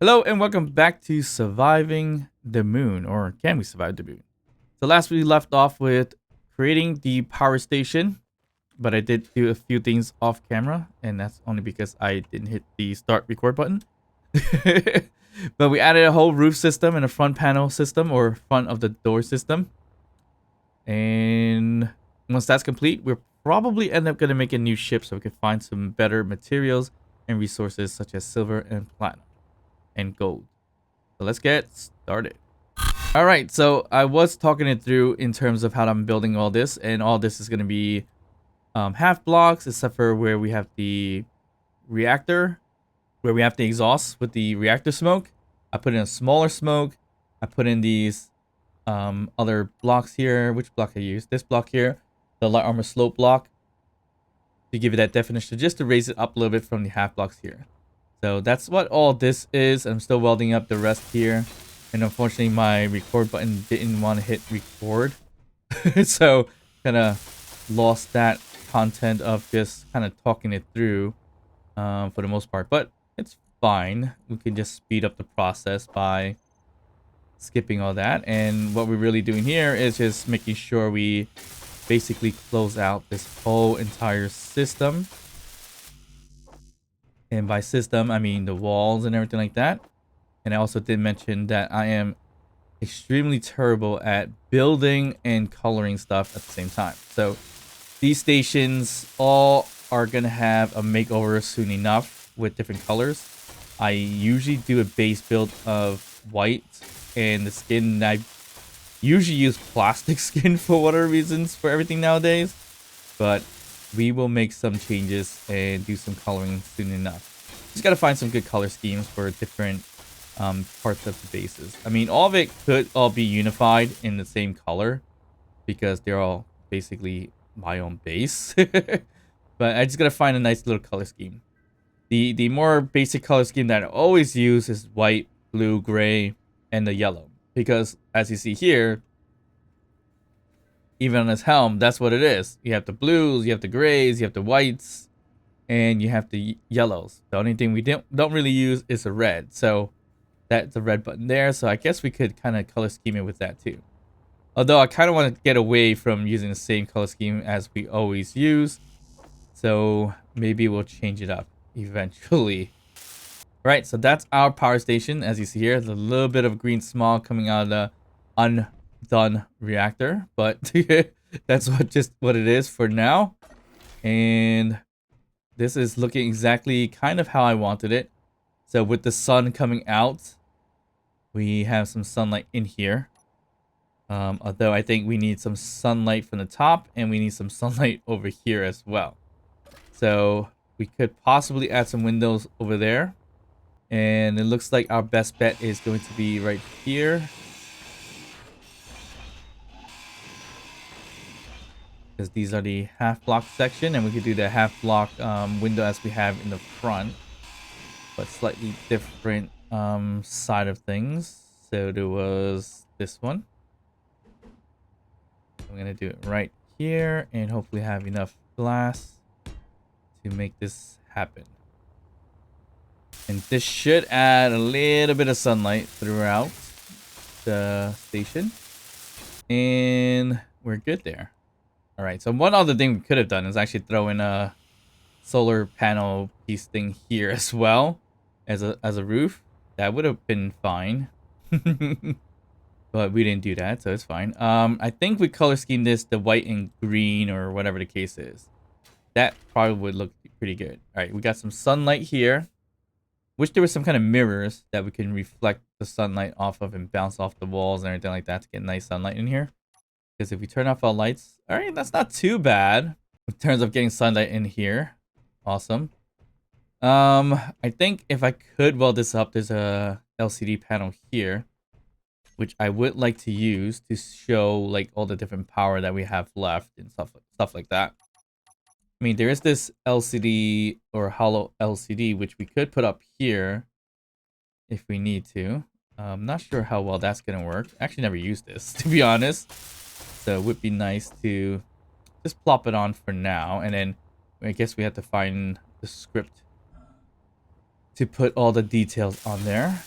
Hello and welcome back to Surviving the Moon, or Can We Survive the Moon? So last we left off with creating the power station, but I did do a few things off camera, and that's only because I didn't hit the start record button. But we added a whole roof system and a front panel system, or front of the door system. And once that's complete, we'll probably end up going to make a new ship so we can find some better materials and resources such as silver and platinum and gold. So let's get started. All right, so I was talking it through in terms of how I'm building all this, and all this is going to be half blocks, except for where we have the reactor, where we have the exhaust with the reactor smoke. I put in a smaller smoke. I put in these other blocks here. Which block I use? This block here, the light armor slope block, to give it that definition, just to raise it up a little bit from the half blocks here. So that's what all this is. I'm still welding up the rest here. And unfortunately, my record button didn't want to hit record. So kind of lost that content of just kind of talking it through for the most part. But it's fine. We can just speed up the process by skipping all that. And what we're really doing here is just making sure we basically close out this whole entire system. And by system, I mean the walls and everything like that. And I also did mention that I am extremely terrible at building and coloring stuff at the same time. So these stations all are going to have a makeover soon enough with different colors. I usually do a base build of white, and the skin, I usually use plastic skin for whatever reasons for everything nowadays. But we will make some changes and do some coloring soon enough. Just gotta find some good color schemes for different parts of the bases. I mean, all of it could all be unified in the same color because they're all basically my own base. But I just gotta find a nice little color scheme. The more basic color scheme that I always use is white, blue, gray, and the yellow. Because as you see here, even on this helm, that's what it is. You have the blues, you have the grays, you have the whites, and you have the yellows. The only thing we don't really use is a red. So that's the red button there. So I guess we could kind of color scheme it with that too. Although I kind of want to get away from using the same color scheme as we always use. So maybe we'll change it up eventually. Right, so that's our power station. As you see here, there's a little bit of green smog coming out of the undone reactor, but that's what it is for now. And this is looking exactly kind of how I wanted it. So with the sun coming out, we have some sunlight in here. Although I think we need some sunlight from the top, and we need some sunlight over here as well. So we could possibly add some windows over there. And it looks like our best bet is going to be right here. Because these are the half block section, and we could do the half block window as we have in the front. But slightly different side of things. So there was this one. I'm going to do it right here and hopefully have enough glass to make this happen. And this should add a little bit of sunlight throughout the station. And we're good there. All right, so one other thing we could have done is actually throw in a solar panel piece thing here as well as a roof. That would have been fine. But we didn't do that, so it's fine. I think we color schemed this the white and green or whatever the case is. That probably would look pretty good. All right, we got some sunlight here. Wish there was some kind of mirrors that we can reflect the sunlight off of and bounce off the walls and everything like that to get nice sunlight in here. Because if we turn off our lights, all right, that's not too bad in terms of getting sunlight in here. Awesome. I think if I could weld this up, there's a LCD panel here, which I would like to use to show like all the different power that we have left and stuff like that. I mean, there is this LCD or hollow LCD, which we could put up here if we need to. I'm not sure how well that's going to work. I actually never used this, to be honest. So it would be nice to just plop it on for now. And then I guess we have to find the script to put all the details on there.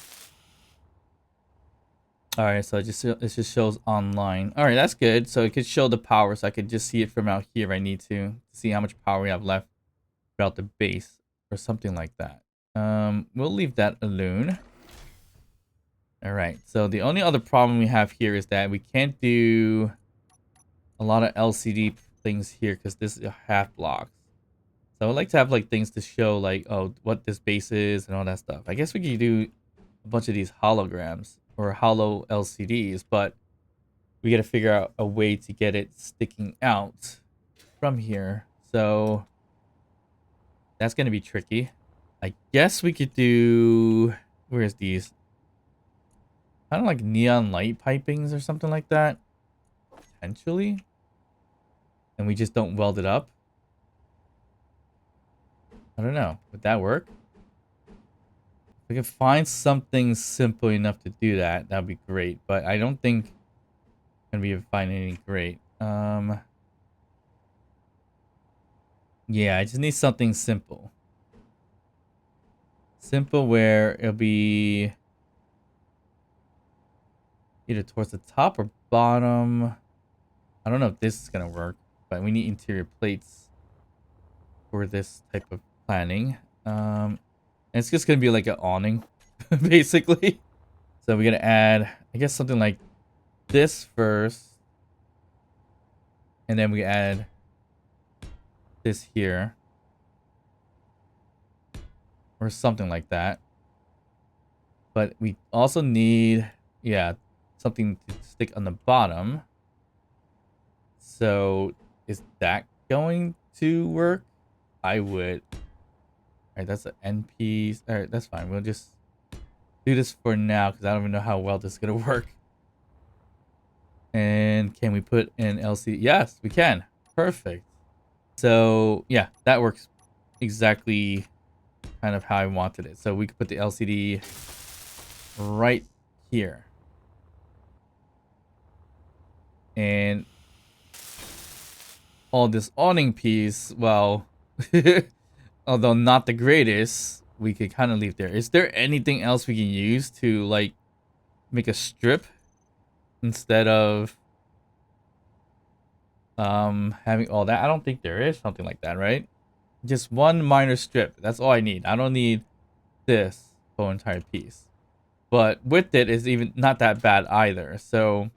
All right, so it just shows online. All right, that's good. So it could show the power, so I could just see it from out here if I need to see how much power we have left throughout the base or something like that. We'll leave that alone. All right, so the only other problem we have here is that we can't do a lot of LCD things here because this is a half block. So I would like to have like things to show like, oh, what this base is and all that stuff. I guess we could do a bunch of these holograms or hollow LCDs, but we got to figure out a way to get it sticking out from here. So that's going to be tricky. I guess we could do, where's these? Kind of like neon light pipings or something like that. Potentially. And we just don't weld it up. I don't know. Would that work? If we can find something simple enough to do that, that'd be great. But I don't think I'm gonna be able to find anything great. Yeah, I just need something simple. Simple where it'll be either towards the top or bottom. I don't know if this is gonna work, but we need interior plates for this type of planning. And it's just gonna be like an awning, basically. So we're gonna add, I guess, something like this first, and then we add this here, or something like that. But we also need, yeah, something to stick on the bottom. So is that going to work? I would. All right, that's an NP. All right, that's fine. We'll just do this for now because I don't even know how well this is gonna work. And can we put in LCD? Yes, we can. Perfect. So yeah, that works exactly kind of how I wanted it. So we could put the LCD right here. And all this awning piece, well, although not the greatest, we could kind of leave there. Is there anything else we can use to like make a strip instead of having all that? I don't think there is something like that, right? Just one minor strip. That's all I need. I don't need this whole entire piece. But with it is even not that bad either. So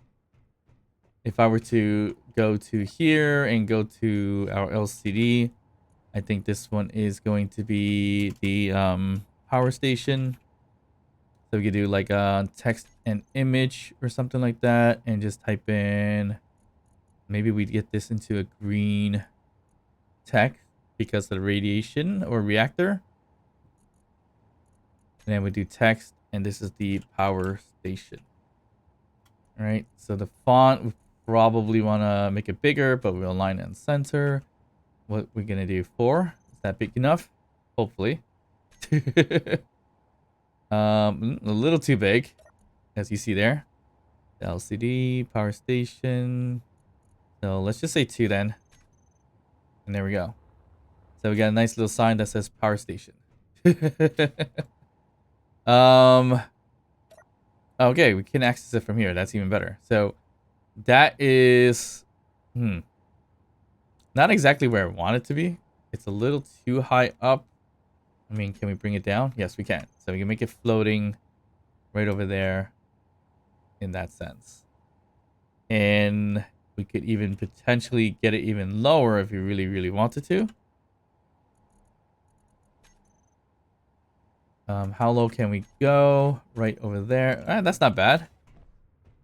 if I were to go to here and go to our LCD, I think this one is going to be the power station. So we could do like a text and image or something like that and just type in, maybe we'd get this into a green text because of the radiation or reactor. And then we do text, and this is the power station. All right, so the font, we probably want to make it bigger, but we'll align it in center. What we're going to do 4. Is that big enough? Hopefully. A little too big, as you see there. The LCD, power station. So let's just say 2 then. And there we go. So we got a nice little sign that says power station. Okay, we can access it from here. That's even better. So that is not exactly where I want it to be. It's a little too high up. I mean, can we bring it down? Yes, we can. So we can make it floating right over there in that sense. And we could even potentially get it even lower if we really, really wanted to. How low can we go? Right over there. That's not bad.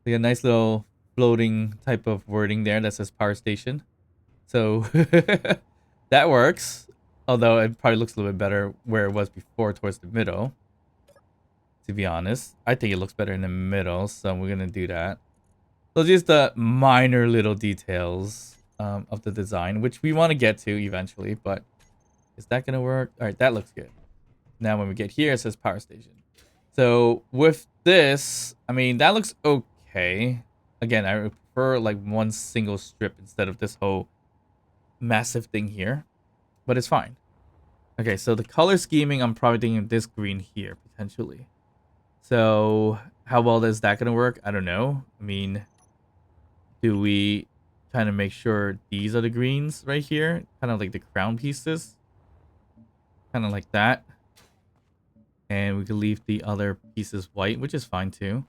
We got a nice little floating type of wording there that says power station. So that works. Although it probably looks a little bit better where it was before towards the middle. To be honest. I think it looks better in the middle. So we're going to do that. So just the minor little details of the design. Which we want to get to eventually. But is that going to work? Alright, that looks good. Now when we get here, it says power station. So with this, I mean, that looks okay. Again, I would prefer like one single strip instead of this whole massive thing here. But it's fine. Okay, so the color scheming, I'm probably thinking this green here, potentially. So how well is that going to work? I don't know. I mean, do we kind of make sure these are the greens right here? Kind of like the crown pieces. Kind of like that. And we can leave the other pieces white, which is fine too.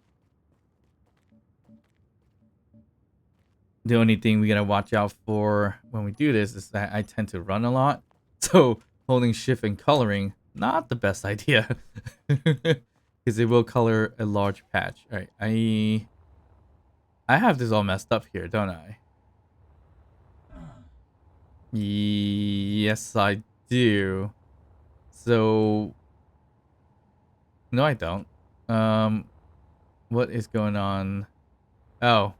The only thing we gotta watch out for when we do this is that I tend to run a lot. So holding shift and coloring, not the best idea. Because it will color a large patch. Alright, I have this all messed up here, don't I? Yes, I do. So no, I don't. What is going on? Oh,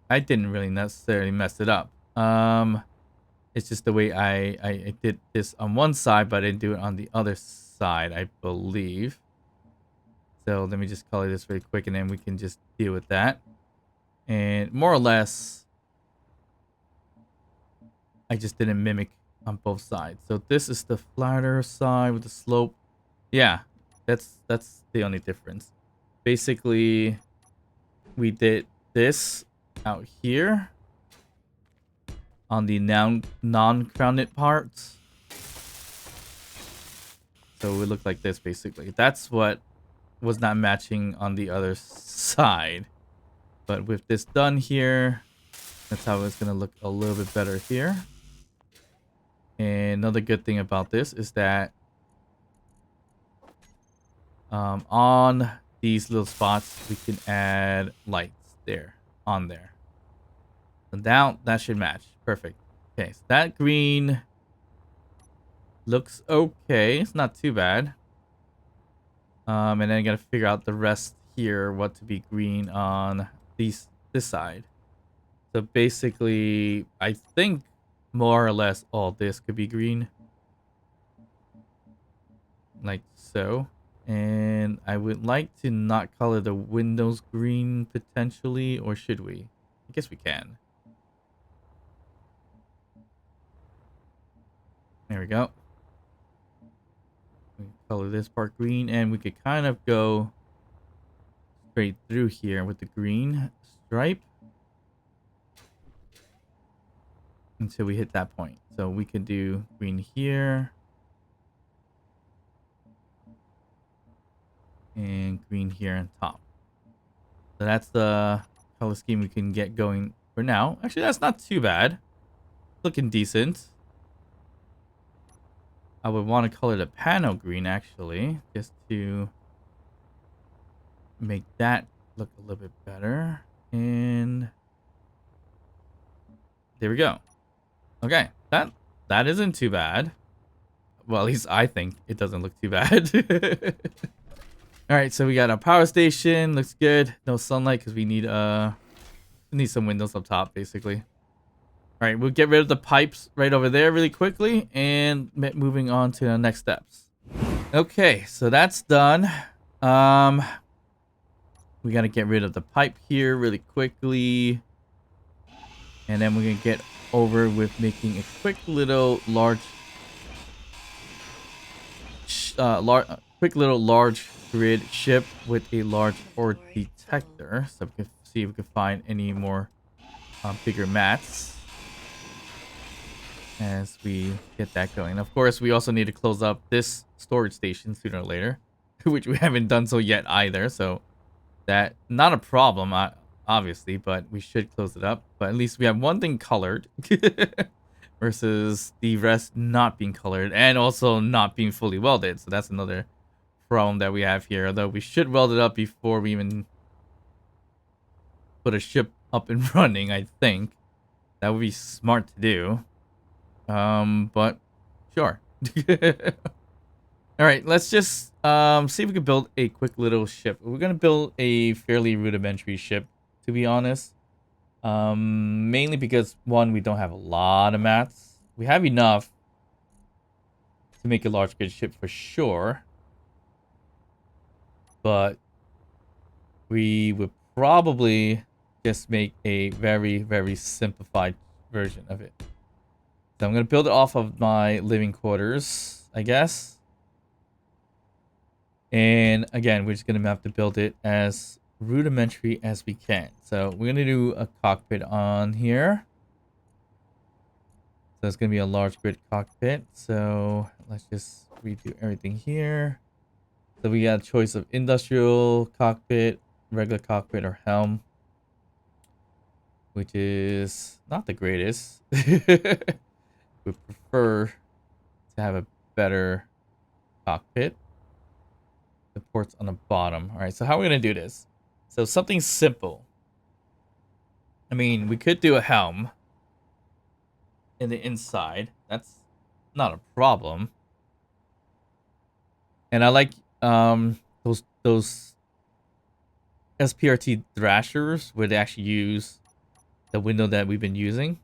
I didn't really necessarily mess it up. It's just the way I did this on one side, but I didn't do it on the other side, I believe. So let me just color this very quick, and then we can just deal with that. And more or less, I just didn't mimic on both sides. So this is the flatter side with the slope. Yeah, that's the only difference. Basically, we did this out here on the non-crowned parts. So it would look like this, basically. That's what was not matching on the other side. But with this done here, that's how it's going to look a little bit better here. And another good thing about this is that on these little spots, we can add lights there, on there. And now that should match. Perfect. Okay, so that green looks okay. It's not too bad. And then I gotta figure out the rest here, what to be green on this side. So basically, I think more or less all this could be green. Like so. And I would like to not color the windows green potentially, or should we? I guess we can. There we go. We color this part green, and we could kind of go straight through here with the green stripe until we hit that point. So we can do green here and green here on top. So that's the color scheme we can get going for now. Actually, that's not too bad. Looking decent. I would want to color the panel green, actually, just to make that look a little bit better. And there we go. Okay, that isn't too bad. Well, at least I think it doesn't look too bad. All right, so we got a power station. Looks good. No sunlight because we need some windows up top, basically. All right, we'll get rid of the pipes right over there really quickly, and moving on to the next steps. Okay, so that's done. We gotta get rid of the pipe here really quickly, and then we're gonna get over with making a quick little large grid ship with a large ore detector, so we can see if we can find any more bigger mats as we get that going. Of course, we also need to close up this storage station sooner or later, which we haven't done so yet either. So that not a problem, obviously, but we should close it up. But at least we have one thing colored versus the rest not being colored and also not being fully welded. So that's another problem that we have here. Although we should weld it up before we even put a ship up and running, I think. That would be smart to do. But sure. All right, let's just see if we can build a quick little ship. We're gonna build a fairly rudimentary ship, to be honest. Mainly because one, we don't have a lot of mats. We have enough to make a large good ship for sure, but we would probably just make a very, very simplified version of it. So I'm going to build it off of my living quarters, I guess. And again, we're just going to have to build it as rudimentary as we can. So we're gonna do a cockpit on here. So it's gonna be a large grid cockpit. So let's just redo everything here. So we got a choice of industrial cockpit, regular cockpit, or helm, which is not the greatest. We prefer to have a better cockpit. The ports on the bottom. All right, so how are we gonna do this? So something simple. I mean, we could do a helm in the inside. That's not a problem. And I like those SPRT thrashers where they actually use the window that we've been using,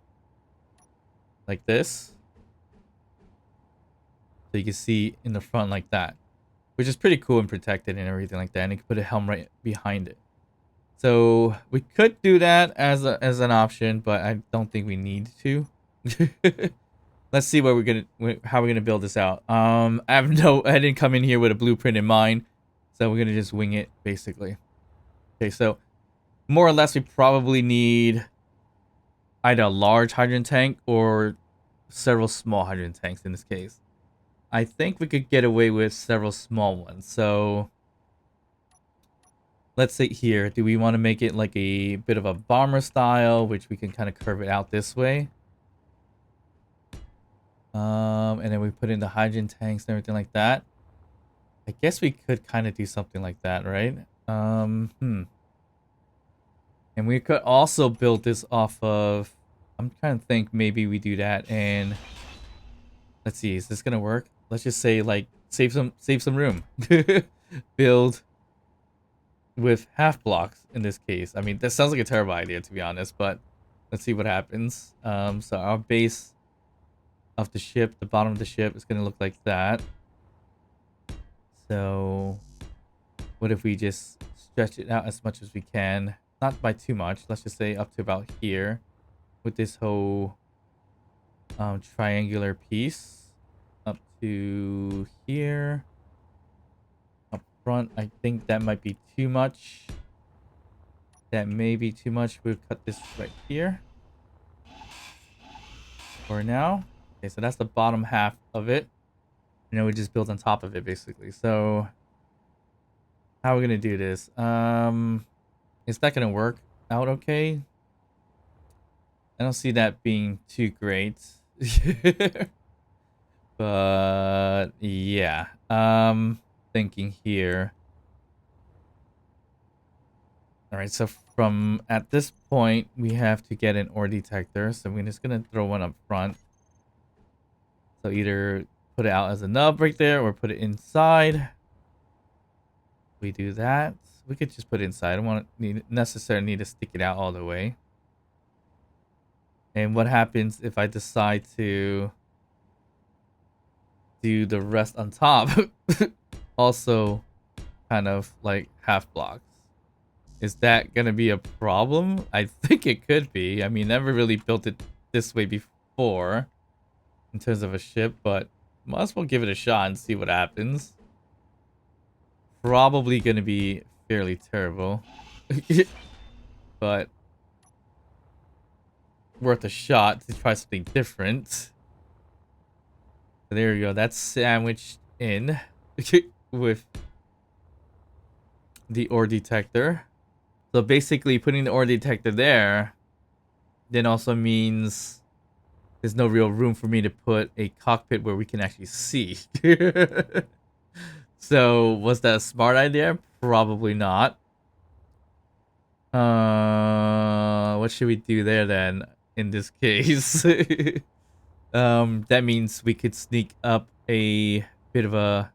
like this. So you can see in the front like that, which is pretty cool and protected and everything like that. And you can put a helm right behind it. So we could do that as an option, but I don't think we need to. Let's see how we're gonna build this out. I didn't come in here with a blueprint in mind, so we're gonna just wing it basically. Okay, so more or less we probably need either a large hydrogen tank or several small hydrogen tanks in this case. I think we could get away with several small ones. So let's say here, do we want to make it like a bit of a bomber style, which we can kind of curve it out this way? And then we put in the hydrogen tanks and everything like that. I guess we could kind of do something like that, right? And we could also build this off of, I'm trying to think maybe we do that and let's see, is this gonna work? Let's just say like save some room. Build with half blocks in this case. I mean, that sounds like a terrible idea to be honest, but let's see what happens. So our base of the ship, the bottom of the ship is gonna look like that. So what if we just stretch it out as much as we can? Not by too much. Let's just say up to about here with this whole triangular piece up to here. Up front, I think that might be too much. That may be too much. We'll cut this right here for now. Okay, so that's the bottom half of it. And then we just build on top of it basically. So how are we gonna do this? Is that gonna work out okay? I don't see that being too great. But yeah. Thinking here. Alright, so from at this point we have to get an ore detector. So we're just gonna throw one up front. So either put it out as a nub right there or put it inside. We do that. We could just put it inside. I don't necessarily need to stick it out all the way. And what happens if I decide to do the rest on top? Also kind of like half blocks. Is that gonna be a problem? I think it could be. I mean, never really built it this way before in terms of a ship, but might as well give it a shot and see what happens. Probably gonna be fairly terrible. But worth a shot to try something different. So there you go. That's sandwiched in with the ore detector. So basically putting the ore detector there then also means there's no real room for me to put a cockpit where we can actually see. So was that a smart idea? Probably not. What should we do there then in this case? That means we could sneak up a bit of a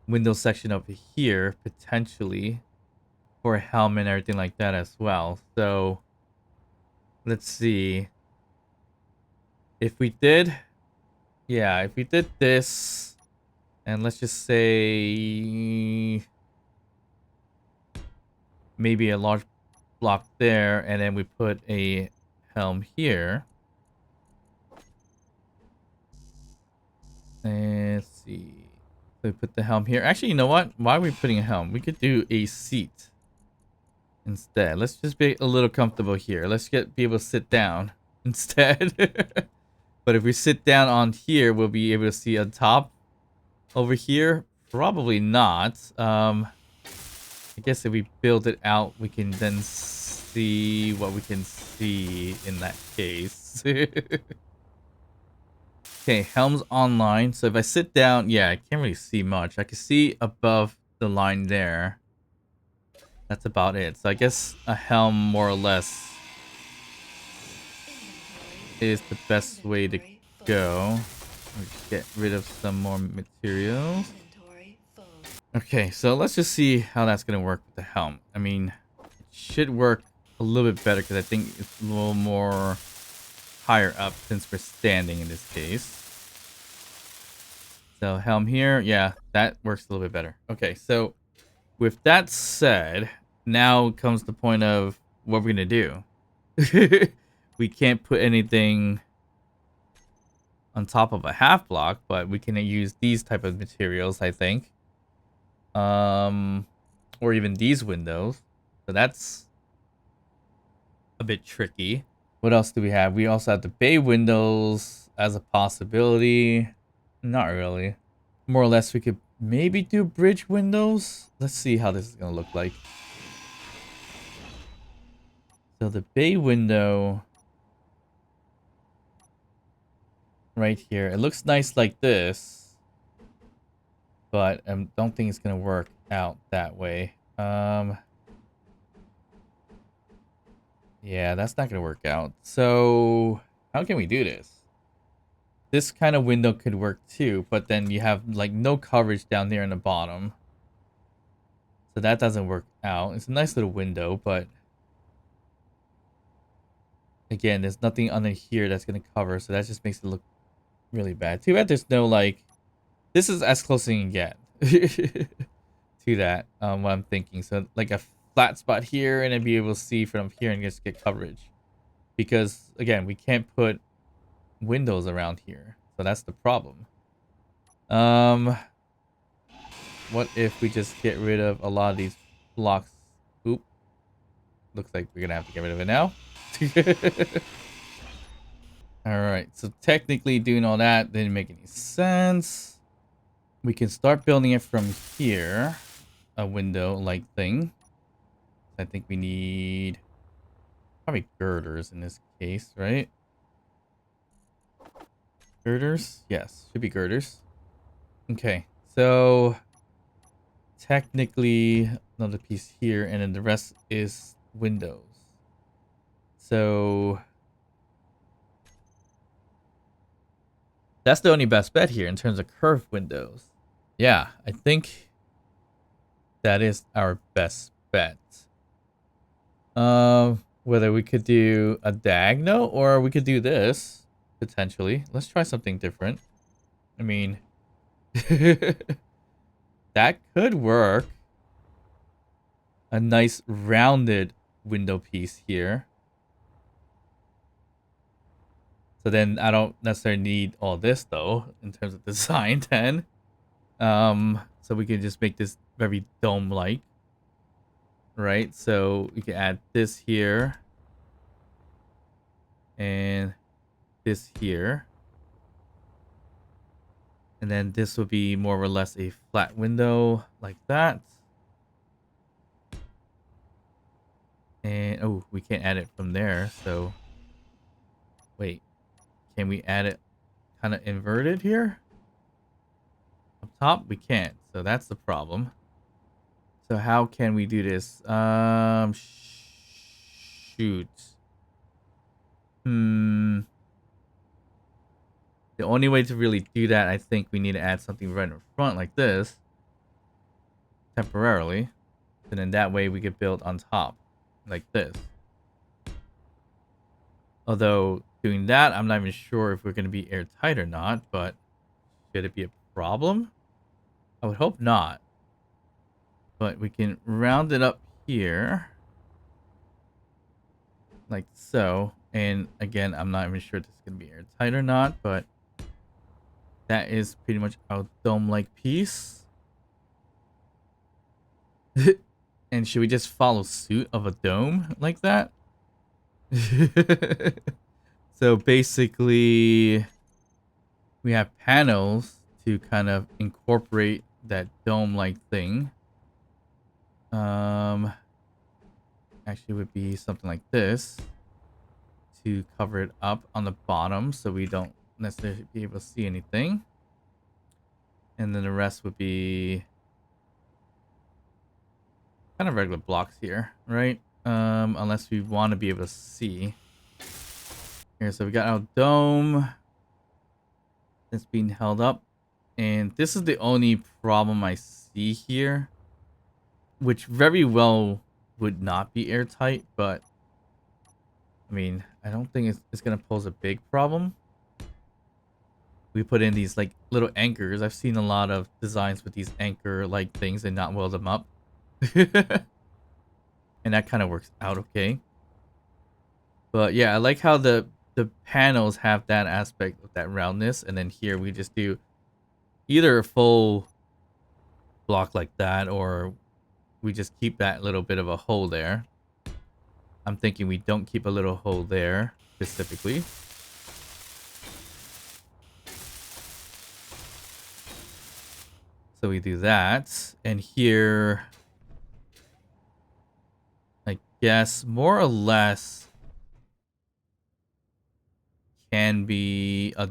window section over here potentially for a helmet and everything like that as well. So let's see. If we did, yeah, if we did this, and let's just say maybe a large block there, and then we put a helm here. And let's see. So we put the helm here. Actually, you know what? Why are we putting a helm? We could do a seat instead. Let's just be a little comfortable here. Let's be able to sit down instead. But if we sit down on here, we'll be able to see on top over here. Probably not. I guess if we build it out, we can then see what we can see in that case. Okay, helm's online. So if I sit down, yeah, I can't really see much. I can see above the line there. That's about it. So I guess a helm, more or less, is the best way to go. Let's get rid of some more materials. Okay, so let's just see how that's going to work with the helm. I mean, it should work a little bit better because I think it's a little more higher up since we're standing in this case. So helm here, yeah, that works a little bit better. Okay, so with that said, now comes the point of what we're going to do. We can't put anything on top of a half block, but we can use these type of materials, I think. Or even these windows. So that's a bit tricky. What else do we have? We also have the bay windows as a possibility. Not really. More or less, we could maybe do bridge windows. Let's see how this is going to look like. So the bay window right here, it looks nice like this, but I don't think it's going to work out that way. Yeah, that's not going to work out. So how can we do this? This kind of window could work too, but then you have like no coverage down there in the bottom. So that doesn't work out. It's a nice little window, but again, there's nothing under here that's going to cover. So that just makes it look really bad. Too bad there's no like, this is as close as you can get to that, what I'm thinking. So like a flat spot here and then be able to see from here and just get coverage. Because again, we can't put windows around here. So that's the problem. What if we just get rid of a lot of these blocks? Oop. Looks like we're gonna have to get rid of it now. Alright, so technically doing all that didn't make any sense. We can start building it from here. A window-like thing. I think we need probably girders in this case, right? Girders? Yes, should be girders. Okay, so technically another piece here, and then the rest is windows. So that's the only best bet here in terms of curved windows. Yeah, I think that is our best bet. Whether we could do a diagonal or we could do this potentially. Let's try something different. I mean, that could work. A nice rounded window piece here. So then I don't necessarily need all this though in terms of design then. So we can just make this very dome-like. Right? So we can add this here. And this here. And then this will be more or less a flat window like that. And oh, we can't add it from there. So wait, can we add it kind of inverted here? Up top, we can't. So that's the problem. So how can we do this? Shoot. The only way to really do that, I think we need to add something right in front like this. Temporarily. And then that way we could build on top. Like this. Although, doing that, I'm not even sure if we're going to be airtight or not. But, should it be a problem? I would hope not. But we can round it up here. Like so. And again, I'm not even sure if this is going to be airtight or not. But That is pretty much our dome-like piece. And should we just follow suit of a dome like that? So basically, we have panels to kind of incorporate that dome-like thing. Actually, would be something like this to cover it up on the bottom, so we don't necessarily be able to see anything. And then the rest would be kind of regular blocks here, right? Unless we want to be able to see. Here, so we got our dome that's being held up. And this is the only problem I see here, which very well would not be airtight, but I mean, I don't think it's going to pose a big problem. We put in these like little anchors. I've seen a lot of designs with these anchor like things and not weld them up. And that kind of works out okay. But yeah, I like how the panels have that aspect of that roundness, and then here we just do either a full block like that, or we just keep that little bit of a hole there. I'm thinking we don't keep a little hole there specifically. So we do that, and here, I guess more or less can be a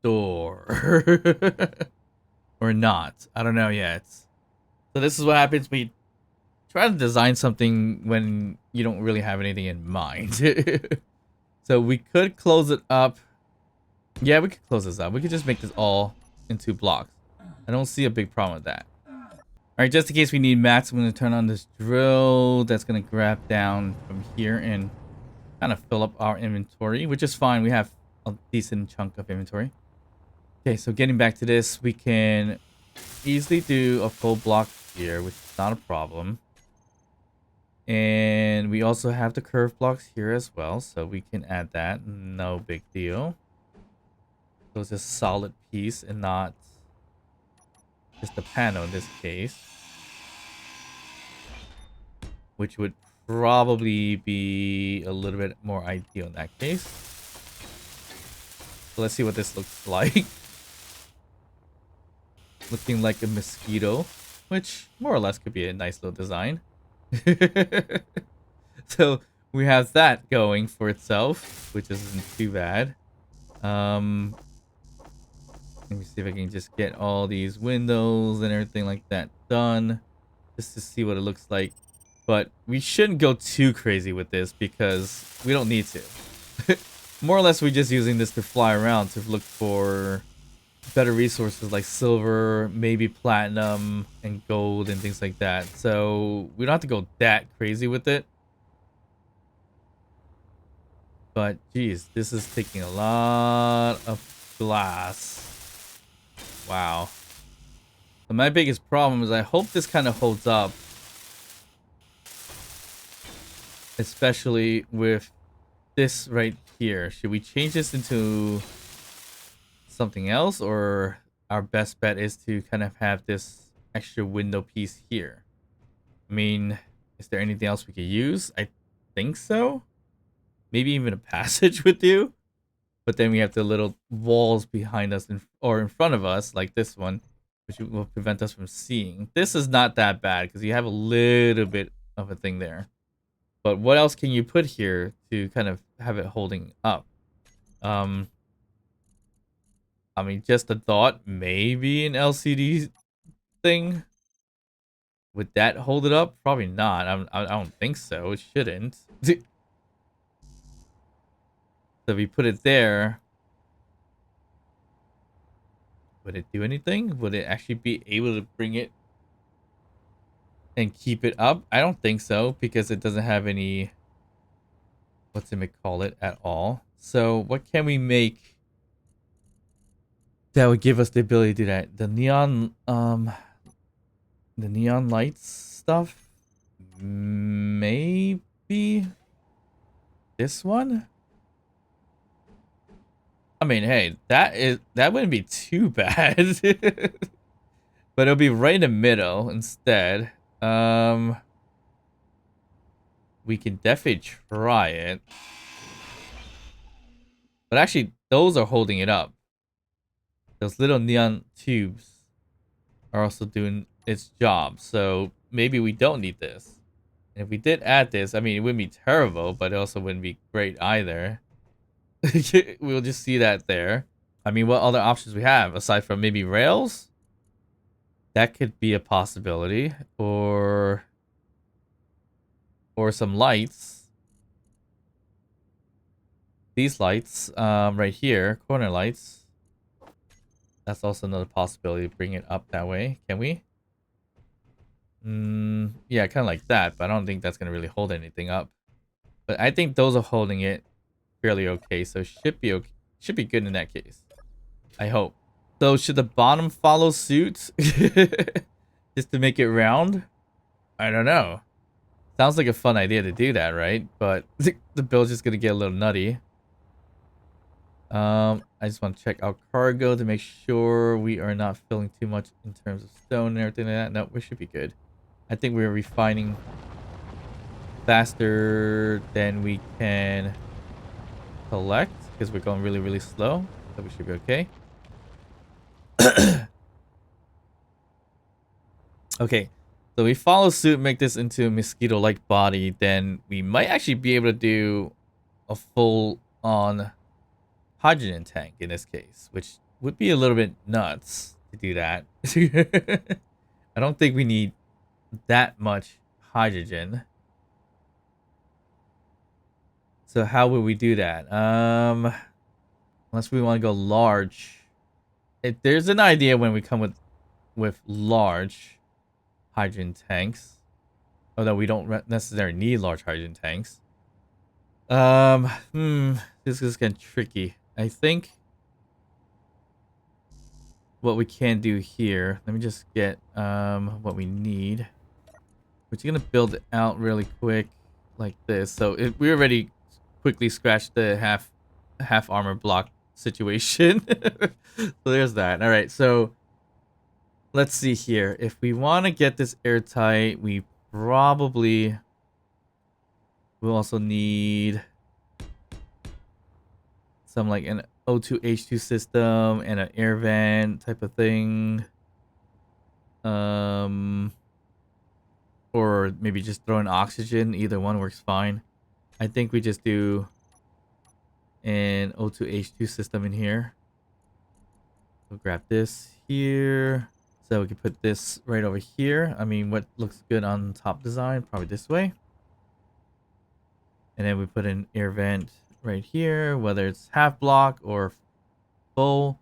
door or not. I don't know yet. So this is what happens. We try to design something when you don't really have anything in mind. So we could close it up. Yeah, we could close this up. We could just make this all into blocks. I don't see a big problem with that. All right, just in case we need mats, I'm going to turn on this drill. That's going to grab down from here and kind of fill up our inventory, which is fine. We have a decent chunk of inventory. Okay, so getting back to this, we can easily do a full block here, which is not a problem. And we also have the curve blocks here as well, so we can add that. No big deal. So it's a solid piece and not just a panel in this case, which would probably be a little bit more ideal in that case. So let's see what this looks like. Looking like a mosquito, which more or less could be a nice little design. So we have that going for itself, which isn't too bad. Let me see if I can just get all these windows and everything like that done, just to see what it looks like. But we shouldn't go too crazy with this because we don't need to. More or less, we're just using this to fly around to look for better resources like silver, maybe platinum, and gold, and things like that. So we don't have to go that crazy with it. But geez, this is taking a lot of glass. Wow. So my biggest problem is I hope this kind of holds up. Especially with this right here. Should we change this into something else, or our best bet is to kind of have this extra window piece here? I mean, is there anything else we could use? I think so. Maybe even a passage would do. But then we have the little walls behind us or in front of us, like this one, which will prevent us from seeing. This is not that bad because you have a little bit of a thing there. But what else can you put here to kind of have it holding up? I mean, just a thought, maybe an LCD thing. Would that hold it up? Probably not. I don't think so. It shouldn't. So if we put it there, would it do anything? Would it actually be able to bring it and keep it up? I don't think so, because it doesn't have any, what's it call it at all. So what can we make that would give us the ability to do that? The neon lights stuff? Maybe this one? I mean, hey, that wouldn't be too bad. But it'll be right in the middle instead. Um, we can definitely try it. But actually, those are holding it up. Those little neon tubes are also doing its job. So maybe we don't need this. And if we did add this, I mean, it wouldn't be terrible, but it also wouldn't be great either. We'll just see that there. I mean, what other options we have aside from maybe rails? That could be a possibility. Or some lights. These lights, right here, corner lights. That's also another possibility. Bring it up that way. Can we? Yeah, kind of like that, but I don't think that's gonna really hold anything up. But I think those are holding it fairly okay, so should be okay. Should be good in that case. I hope. So should the bottom follow suit? Just to make it round? I don't know. Sounds like a fun idea to do that, right? But the build's just gonna get a little nutty. I just want to check our cargo to make sure we are not filling too much in terms of stone and everything like that. No, we should be good. I think we're refining faster than we can collect because we're going really, really slow. So we should be okay. Okay, so we follow suit, make this into a mosquito-like body, then we might actually be able to do a full-on hydrogen tank in this case, which would be a little bit nuts to do that. I don't think we need that much hydrogen. So how would we do that? Unless we want to go large. There's an idea when we come with large hydrogen tanks. Although we don't necessarily need large hydrogen tanks. This is getting tricky. I think what we can do here, let me just get what we need. We're just gonna build it out really quick like this. So we already quickly scratched the half armor block situation. So there's that. All right, so let's see here. If we want to get this airtight, we probably will also need some like an O2H2 system and an air vent type of thing. Or maybe just throw in oxygen. Either one works fine. I think we just do an O2H2 system in here. We'll grab this here. So we can put this right over here. I mean, what looks good on top design? Probably this way. And then we put an air vent right here, whether it's half block or full.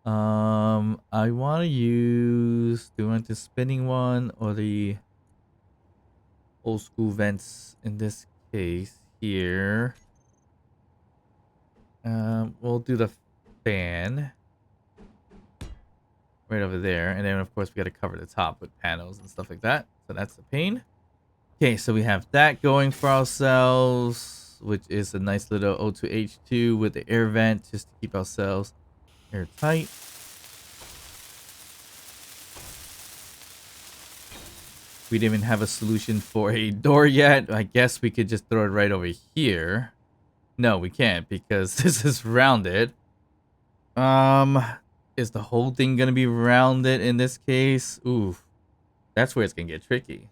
I want to use, do you want the spinning one or the old school vents in this case here? We'll do the fan right over there. And then, of course, we got to cover the top with panels and stuff like that. So that's the pane. Okay, so we have that going for ourselves, which is a nice little O2H2 with the air vent just to keep ourselves airtight. We didn't even have a solution for a door yet. I guess we could just throw it right over here. No, we can't because this is rounded. Is the whole thing gonna be rounded in this case? Ooh, that's where it's gonna get tricky.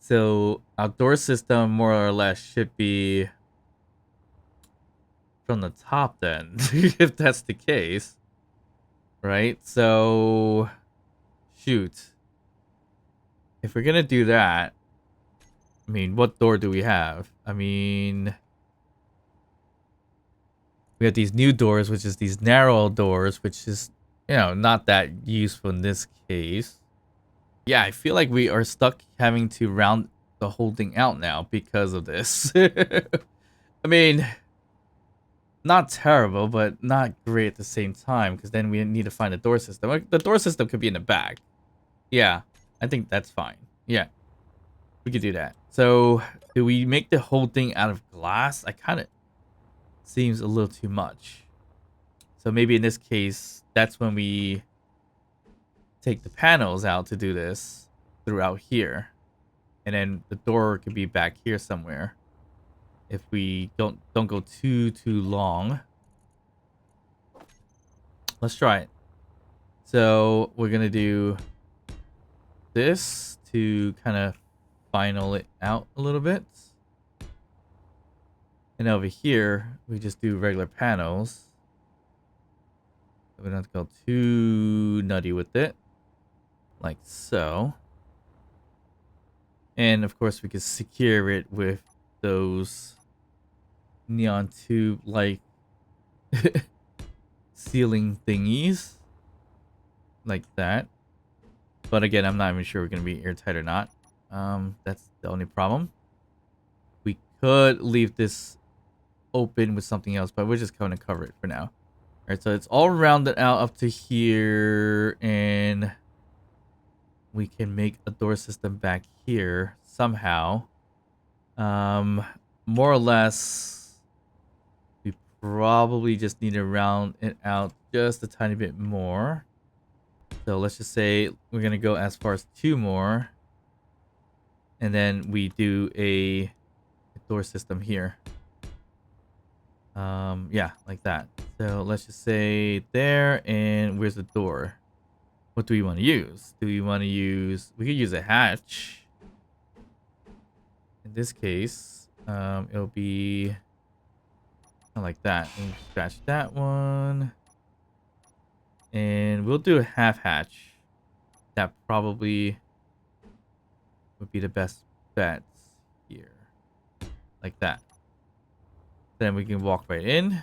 So our door system more or less should be from the top then, if that's the case. Right? So shoot. If we're gonna do that, I mean, what door do we have? I mean, we have these new doors, which is these narrow doors, which is, you know, not that useful in this case. Yeah, I feel like we are stuck having to round the whole thing out now because of this. I mean, not terrible, but not great at the same time, because then we need to find a door system. Like, the door system could be in the back. Yeah, I think that's fine. Yeah, we could do that. So, do we make the whole thing out of glass? I kind of seems a little too much. So maybe in this case, that's when we take the panels out to do this throughout here. And then the door could be back here somewhere. If we don't go too long. Let's try it. So we're gonna do this to kind of final it out a little bit. And over here, we just do regular panels. We don't have to go too nutty with it. Like so. And of course, we can secure it with those neon tube like ceiling thingies. Like that. But again, I'm not even sure we're going to be airtight or not. That's the only problem. We could leave this open with something else, but we're just going to cover it for now. All right, so it's all rounded out up to here, and we can make a door system back here somehow. More or less, we probably just need to round it out just a tiny bit more. So let's just say we're going to go as far as 2 more. And then we do a door system here. Yeah, like that. So let's just say there, and where's the door? What do we want to use? Do we want to use... We could use a hatch. In this case, it'll be like that. We'll scratch that one. And we'll do a half hatch. That probably would be the best bet here. Like that. Then we can walk right in.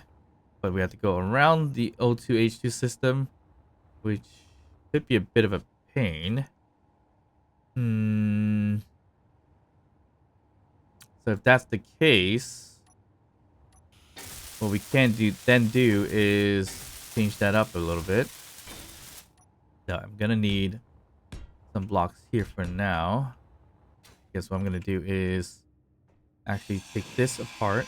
But we have to go around the O2H2 system, which could be a bit of a pain. So if that's the case, what we can do is change that up a little bit. So I'm gonna need some blocks here for now. I guess what I'm gonna do is actually take this apart.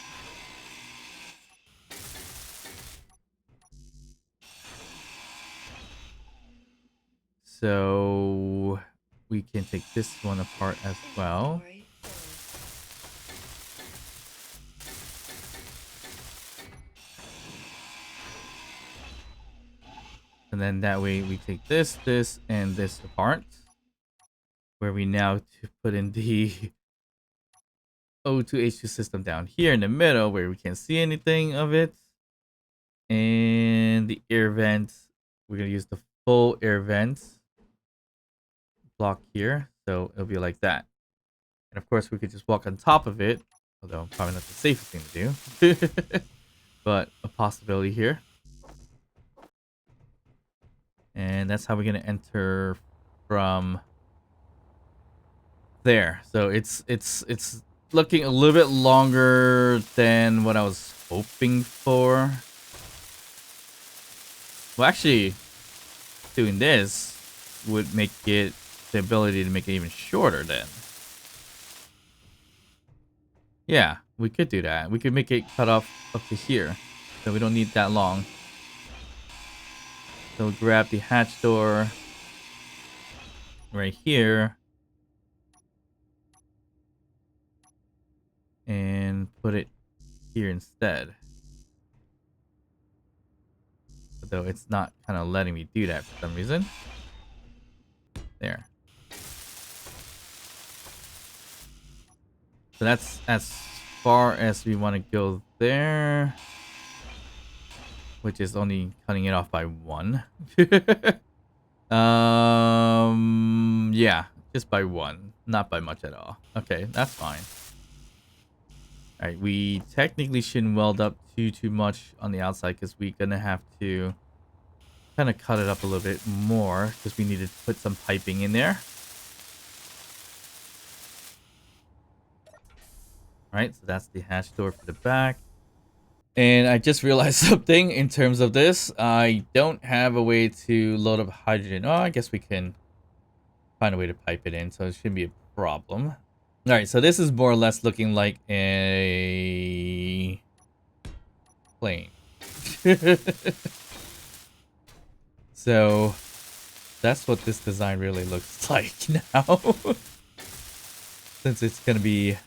So we can take this one apart as well. And then that way we take this, and this apart. Where we now put in the O2H2 system down here in the middle where we can't see anything of it. And the air vent, we're going to use the full air vent block here. So it'll be like that. And of course we could just walk on top of it. Although probably not the safest thing to do. But a possibility here. And that's how we're going to enter from there. So it's looking a little bit longer than what I was hoping for. Well, actually, doing this would make it the ability to make it even shorter then. Yeah, we could do that. We could make it cut off up to here. So we don't need that long. So we'll grab the hatch door right here. And put it here instead. Though it's not kind of letting me do that for some reason. There. So that's as far as we want to go there. Which is only cutting it off by 1. Yeah, just by 1. Not by much at all. Okay, that's fine. Alright, we technically shouldn't weld up too much on the outside because we're gonna have to kind of cut it up a little bit more because we need to put some piping in there. Alright, so that's the hatch door for the back. And I just realized something in terms of this. I don't have a way to load up hydrogen. Oh, I guess we can find a way to pipe it in, so it shouldn't be a problem. All right, so this is more or less looking like a plane. So that's what this design really looks like now. Since it's gonna be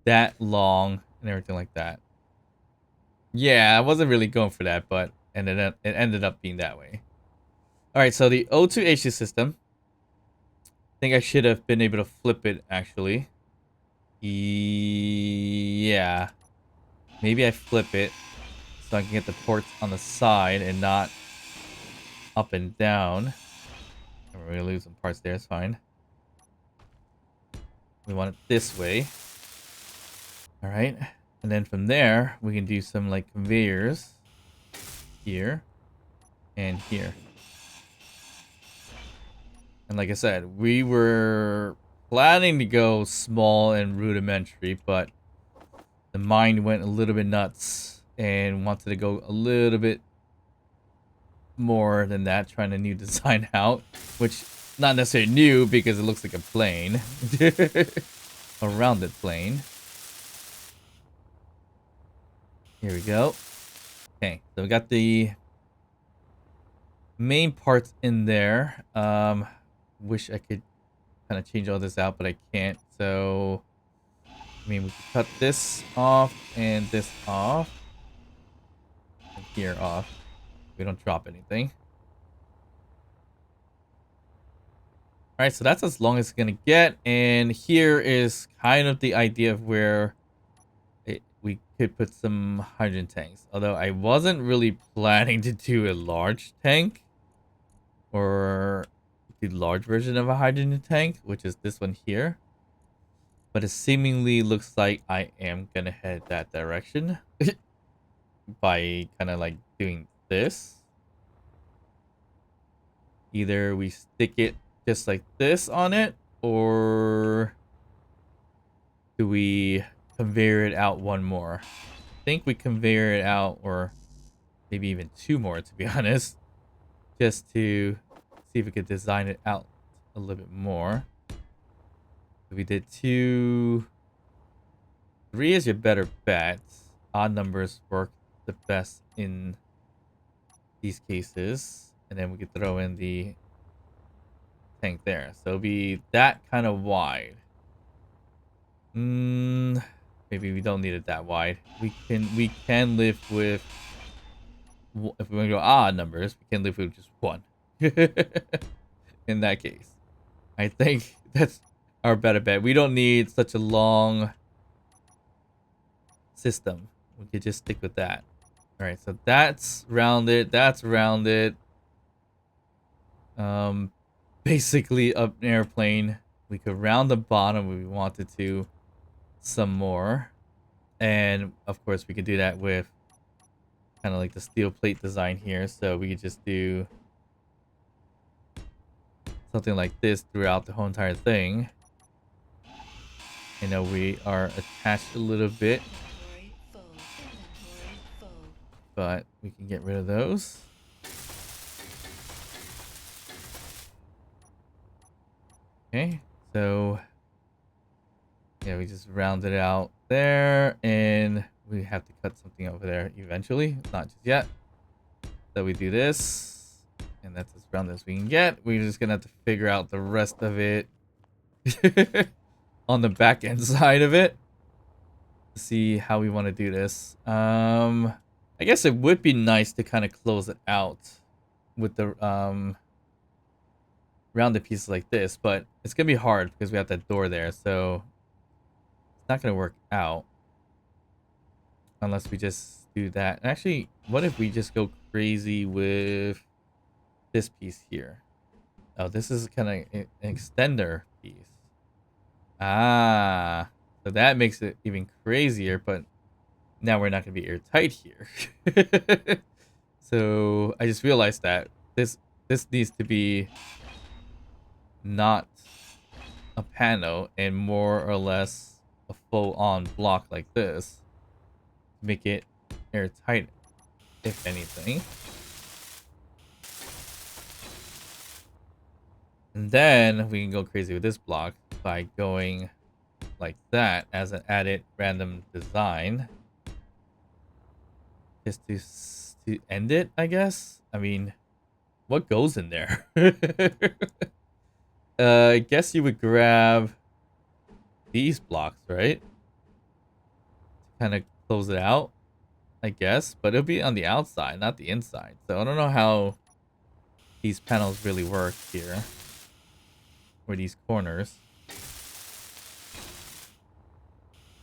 that long and everything like that. Yeah, I wasn't really going for that, but it ended up being that way. Alright, so the O2H2 system. I think I should have been able to flip it actually. Yeah. Maybe I flip it so I can get the ports on the side and not up and down. We're gonna lose some parts there, it's fine. We want it this way. Alright. And then from there, we can do some like conveyors. Here. And here. And like I said, we were planning to go small and rudimentary, but the mind went a little bit nuts and wanted to go a little bit more than that, trying a new design out, which not necessarily new because it looks like a plane. A rounded plane. Here we go. Okay, so we got the main parts in there. Wish I could kind of change all this out, but I can't. So, I mean, we can cut this off and this off. And here off. We don't drop anything. Alright, so that's as long as it's gonna get. And here is kind of the idea of where we could put some hydrogen tanks. Although I wasn't really planning to do a large tank. Or the large version of a hydrogen tank, which is this one here. But it seemingly looks like I am gonna head that direction. By kind of like doing this. Either we stick it just like this on it, or do we conveyor it out one more? I think we conveyor it out, or maybe even two more, to be honest, just to see if we could design it out a little bit more. So we did 2, 3 is your better bet. Odd numbers work the best in these cases. And then we could throw in the tank there. So it'll be that kind of wide. Maybe we don't need it that wide. We can live with, if we're gonna go odd numbers, we can live with just 1. In that case, I think that's our better bet. We don't need such a long system. We could just stick with that. All right, so that's rounded. That's rounded. Basically an airplane. We could round the bottom if we wanted to some more. And of course we could do that with kind of like the steel plate design here. So we could just do something like this throughout the whole entire thing. You know, we are attached a little bit, but we can get rid of those. Okay, so yeah, we just rounded it out there, and we have to cut something over there eventually, not just yet. So we do this, and that's as round as we can get. We're just gonna have to figure out the rest of it on the back end side of it to see how we want to do this. I guess it would be nice to kind of close it out with the rounded pieces like this, but it's gonna be hard because we have that door there, so it's not gonna work out unless we just do that. Actually, what if we just go crazy with this piece here? Oh, this is kind of an extender piece. Ah, so that makes it even crazier, but now we're not gonna be airtight here. So I just realized that this needs to be not a panel and more or less a full-on block like this to make it airtight, if anything. And then we can go crazy with this block by going like that as an added random design, just to end it, I guess. I mean, what goes in there? I guess you would grab these blocks, right? Kind of close it out, I guess. But it'll be on the outside, not the inside. So I don't know how these panels really work here. Or these corners.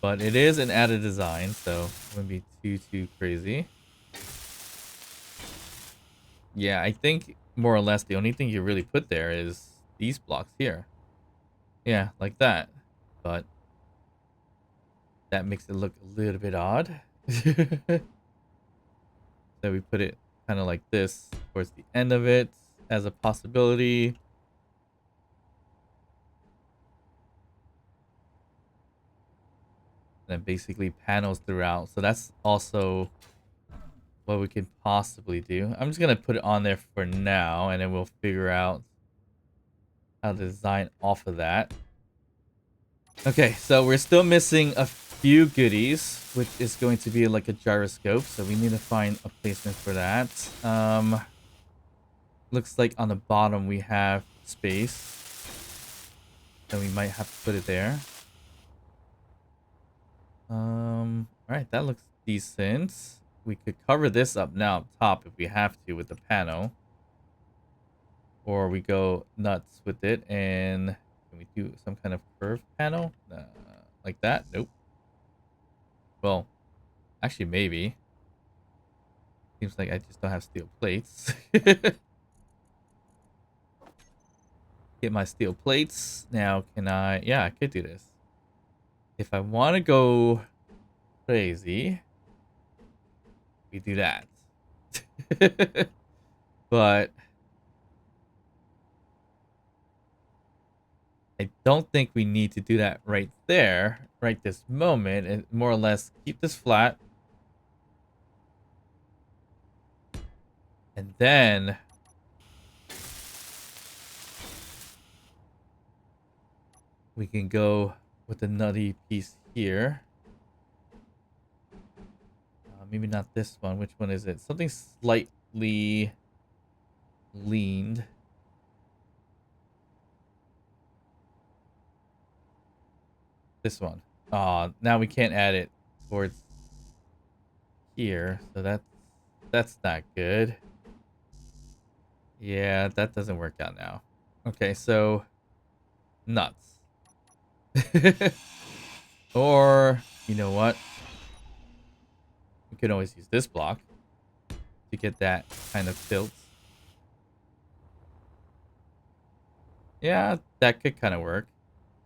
But it is an added design, so it wouldn't be too crazy. Yeah, I think more or less the only thing you really put there is these blocks here. Yeah, like that. But that makes it look a little bit odd. So we put it kind of like this towards the end of it as a possibility. And then basically panels throughout. So that's also what we could possibly do. I'm just going to put it on there for now, and then we'll figure out how to design off of that. Okay, so we're still missing a few goodies, which is going to be like a gyroscope. So we need to find a placement for that. Looks like on the bottom we have space. So we might have to put it there. Alright, that looks decent. We could cover this up now up top if we have to with the panel. Or we go nuts with it and can we do some kind of curved panel? Like that? Nope. Well, actually maybe. Seems like I just don't have steel plates. Get my steel plates. Now can I... Yeah, I could do this. If I want to go crazy, we do that. But I don't think we need to do that right there, right this moment. And more or less keep this flat. And then we can go with the nutty piece here. Maybe not this one. Which one is it? Something slightly leaned. This one. Now we can't add it towards here. So that's not good. Yeah, that doesn't work out now. Okay, so nuts. Or, you know what? We could always use this block to get that kind of tilt. Yeah, that could kind of work.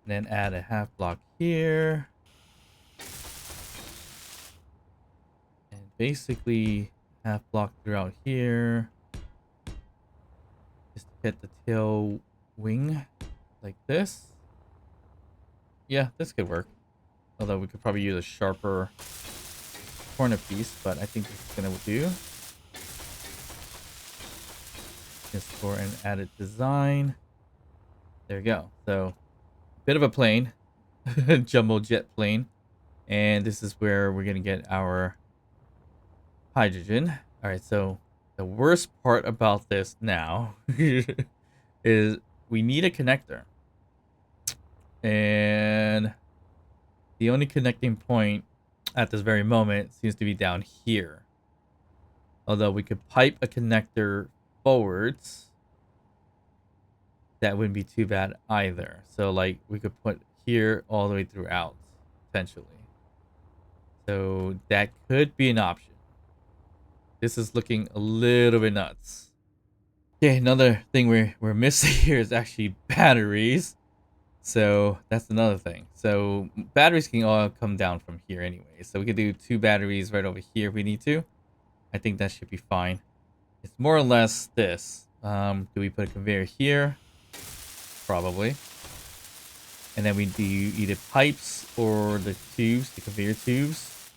And then add a half block here. And basically half block throughout here. Just to get the tail wing like this. Yeah, this could work. Although we could probably use a sharper corner piece, but I think this is gonna do. Just for an added design. There we go. So, bit of a plane, jumbo jet plane, and this is where we're gonna get our hydrogen. All right. So the worst part about this now is we need a connector, and the only connecting point at this very moment seems to be down here. Although we could pipe a connector forwards, that wouldn't be too bad either. So like we could put here all the way throughout, potentially. So that could be an option. This is looking a little bit nuts. Okay, another thing we're missing here is actually batteries. So that's another thing. So batteries can all come down from here anyway. So we could do 2 batteries right over here if we need to. I think that should be fine. It's more or less this. Do we put a conveyor here? Probably. And then we do either pipes or the tubes, the conveyor tubes.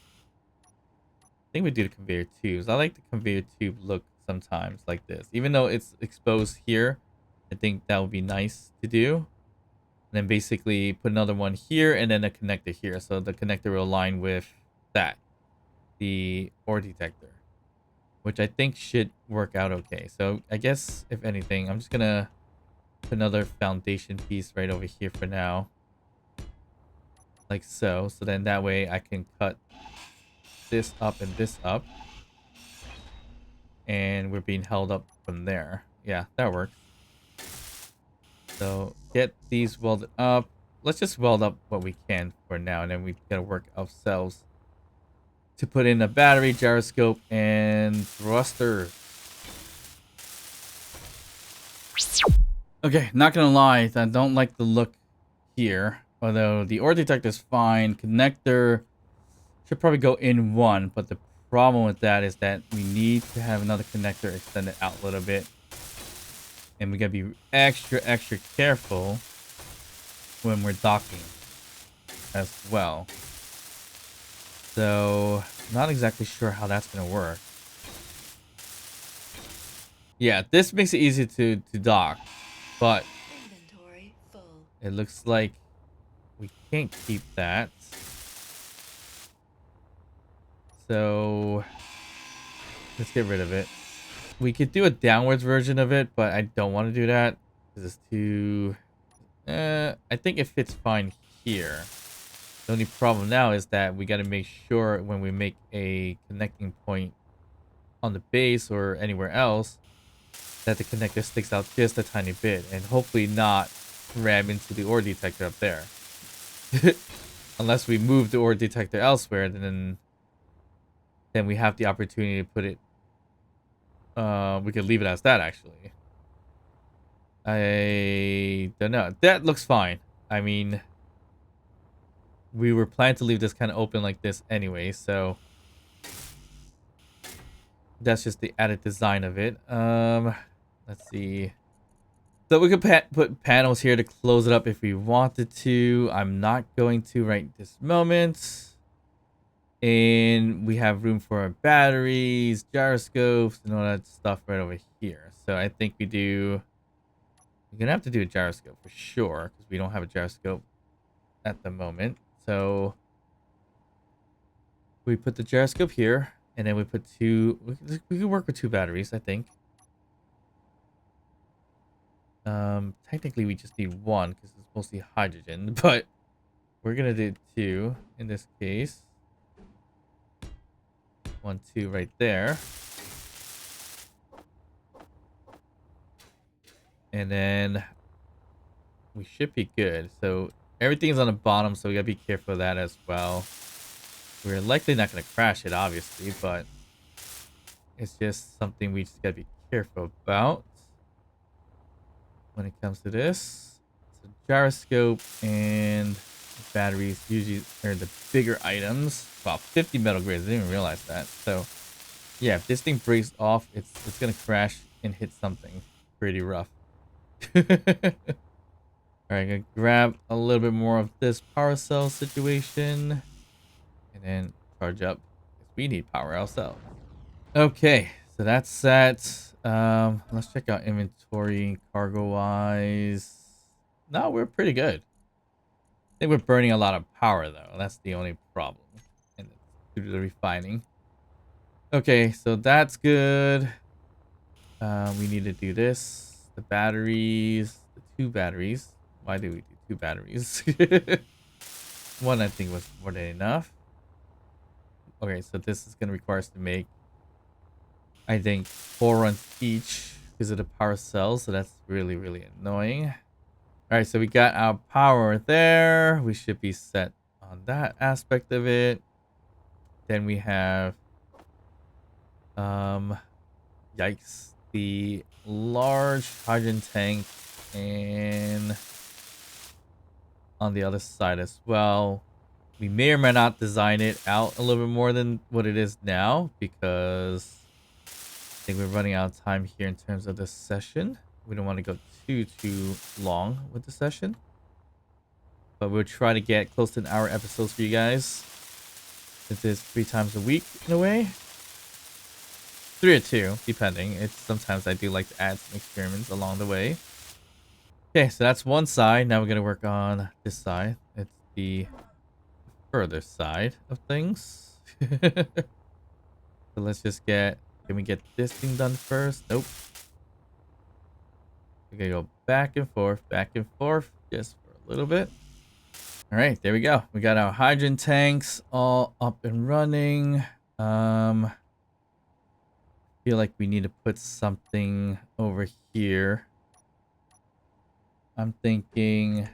I think we do the conveyor tubes. I like the conveyor tube look sometimes like this. Even though it's exposed here, I think that would be nice to do. And then basically put another one here and then a connector here. So the connector will align with that, the ore detector. which I think should work out okay. So I guess, if anything, I'm just gonna put another foundation piece right over here for now. Like so. So then that way I can cut this up and this up. And we're being held up from there. Yeah, that works. So get these welded up. Let's just weld up what we can for now. And then we gotta work ourselves to put in a battery, gyroscope, and thruster. Okay, not gonna lie, I don't like the look here. Although the ore detector is fine. Connector should probably go in one, but the problem with that is that we need to have another connector extended out a little bit. And we gotta be extra careful when we're docking as well. So, not exactly sure how that's gonna work. Yeah, this makes it easy to dock, but it looks like we can't keep that. So, let's get rid of it. We could do a downwards version of it, but I don't want to do that because it's too... I think it fits fine here. The only problem now is that we got to make sure when we make a connecting point on the base or anywhere else that the connector sticks out just a tiny bit and hopefully not ram into the ore detector up there. Unless we move the ore detector elsewhere, then we have the opportunity to put it... we could leave it as that, actually. I don't know. That looks fine. I mean, we were planning to leave this kind of open like this anyway, so that's just the added design of it. Let's see. So we could put panels here to close it up if we wanted to. I'm not going to right this moment. And we have room for our batteries, gyroscopes, and all that stuff right over here. So I think we're gonna have to do a gyroscope for sure because we don't have a gyroscope at the moment. So we put the gyroscope here, and then we put two... We could work with two batteries, I think. Technically we just need one because it's mostly hydrogen, but we're gonna do two in this case. 1, 2 right there. And then we should be good. So everything's on the bottom, so we gotta be careful of that as well. We're likely not gonna crash it, obviously, but it's just something we just gotta be careful about when it comes to this. So gyroscope and batteries usually are the bigger items. Wow, 50 metal grids. I didn't even realize that. So yeah, if this thing breaks off, it's gonna crash and hit something pretty rough. Alright, gonna grab a little bit more of this power cell situation. And then charge up. We need power ourselves. Okay, so that's set. Let's check out inventory cargo wise. No, we're pretty good. I think we're burning a lot of power though. That's the only problem. And it's due to the refining. Okay, so that's good. We need to do this. The batteries. The 2 batteries. Why do we do 2 batteries? One I think was more than enough. Okay, so this is going to require us to make, I think, 4 runs each because of the power cells. So that's really, really annoying. Alright, so we got our power there. We should be set on that aspect of it. Then we have, yikes, the large hydrogen tank and on the other side as well. We may or may not design it out a little bit more than what it is now because I think we're running out of time here in terms of this session. We don't want to go too long with the session, but we'll try to get close to an hour episodes for you guys. Since it's 3 times a week in a way. 3 or 2, depending. It's sometimes I do like to add some experiments along the way. Okay, so that's one side. Now we're gonna work on this side. It's the further side of things. So let's just get Can we get this thing done first? Nope. We're gonna go back and forth, just for a little bit. All right, there we go. We got our hydrogen tanks all up and running. Feel like we need to put something over here. I'm thinking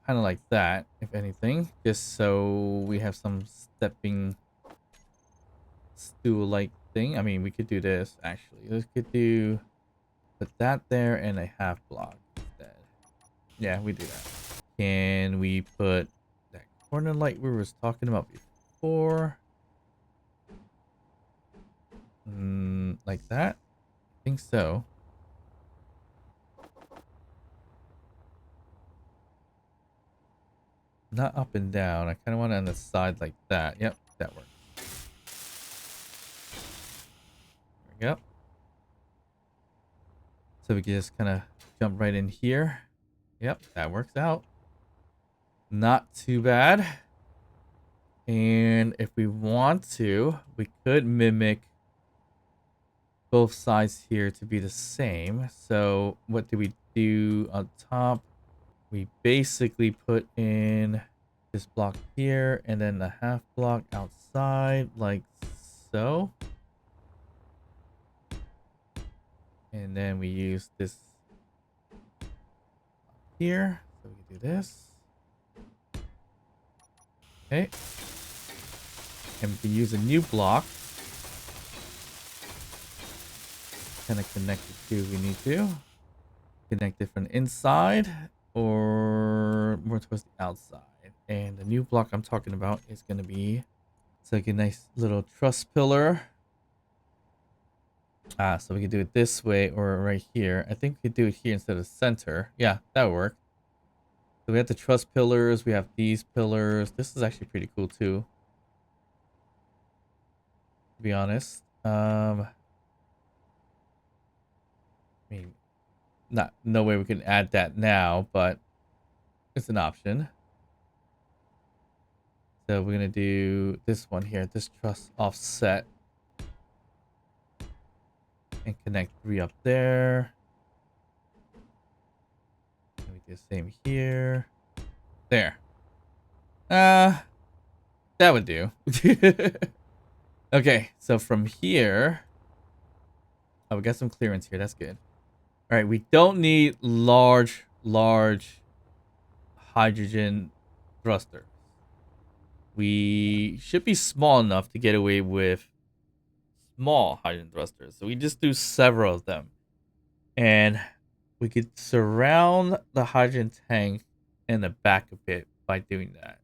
kind of like that, if anything, just so we have some stepping stool-like thing. I mean, we could do this actually. We could do put that there and a half block instead. Yeah, we do that. Can we put that corner light we were talking about before? Like that? I think so. Not up and down. I kind of want it on the side like that. Yep, that works. There we go. So we can just kind of jump right in here. Yep, that works out. Not too bad. And if we want to, we could mimic both sides here to be the same. So what do we do on top? We basically put in this block here and then the half block outside like so. And then we use this here. So we can do this. Okay. And we can use a new block. Kind of connect it to if we need to. Connect it from the inside or more towards the outside. And the new block I'm talking about is going to be, it's like a nice little truss pillar. So we can do it this way or right here. I think we could do it here instead of center. Yeah, that would work. So we have the truss pillars. We have these pillars. This is actually pretty cool too, to be honest. I mean, no way we can add that now, but it's an option. So we're gonna do this one here, this truss offset, and connect 3 up there. And we do the same here. There. That would do. Okay, so from here, oh, we got some clearance here. That's good. All right, we don't need large hydrogen thrusters. We should be small enough to get away with small hydrogen thrusters. So we just do several of them. And we could surround the hydrogen tank in the back a bit by doing that.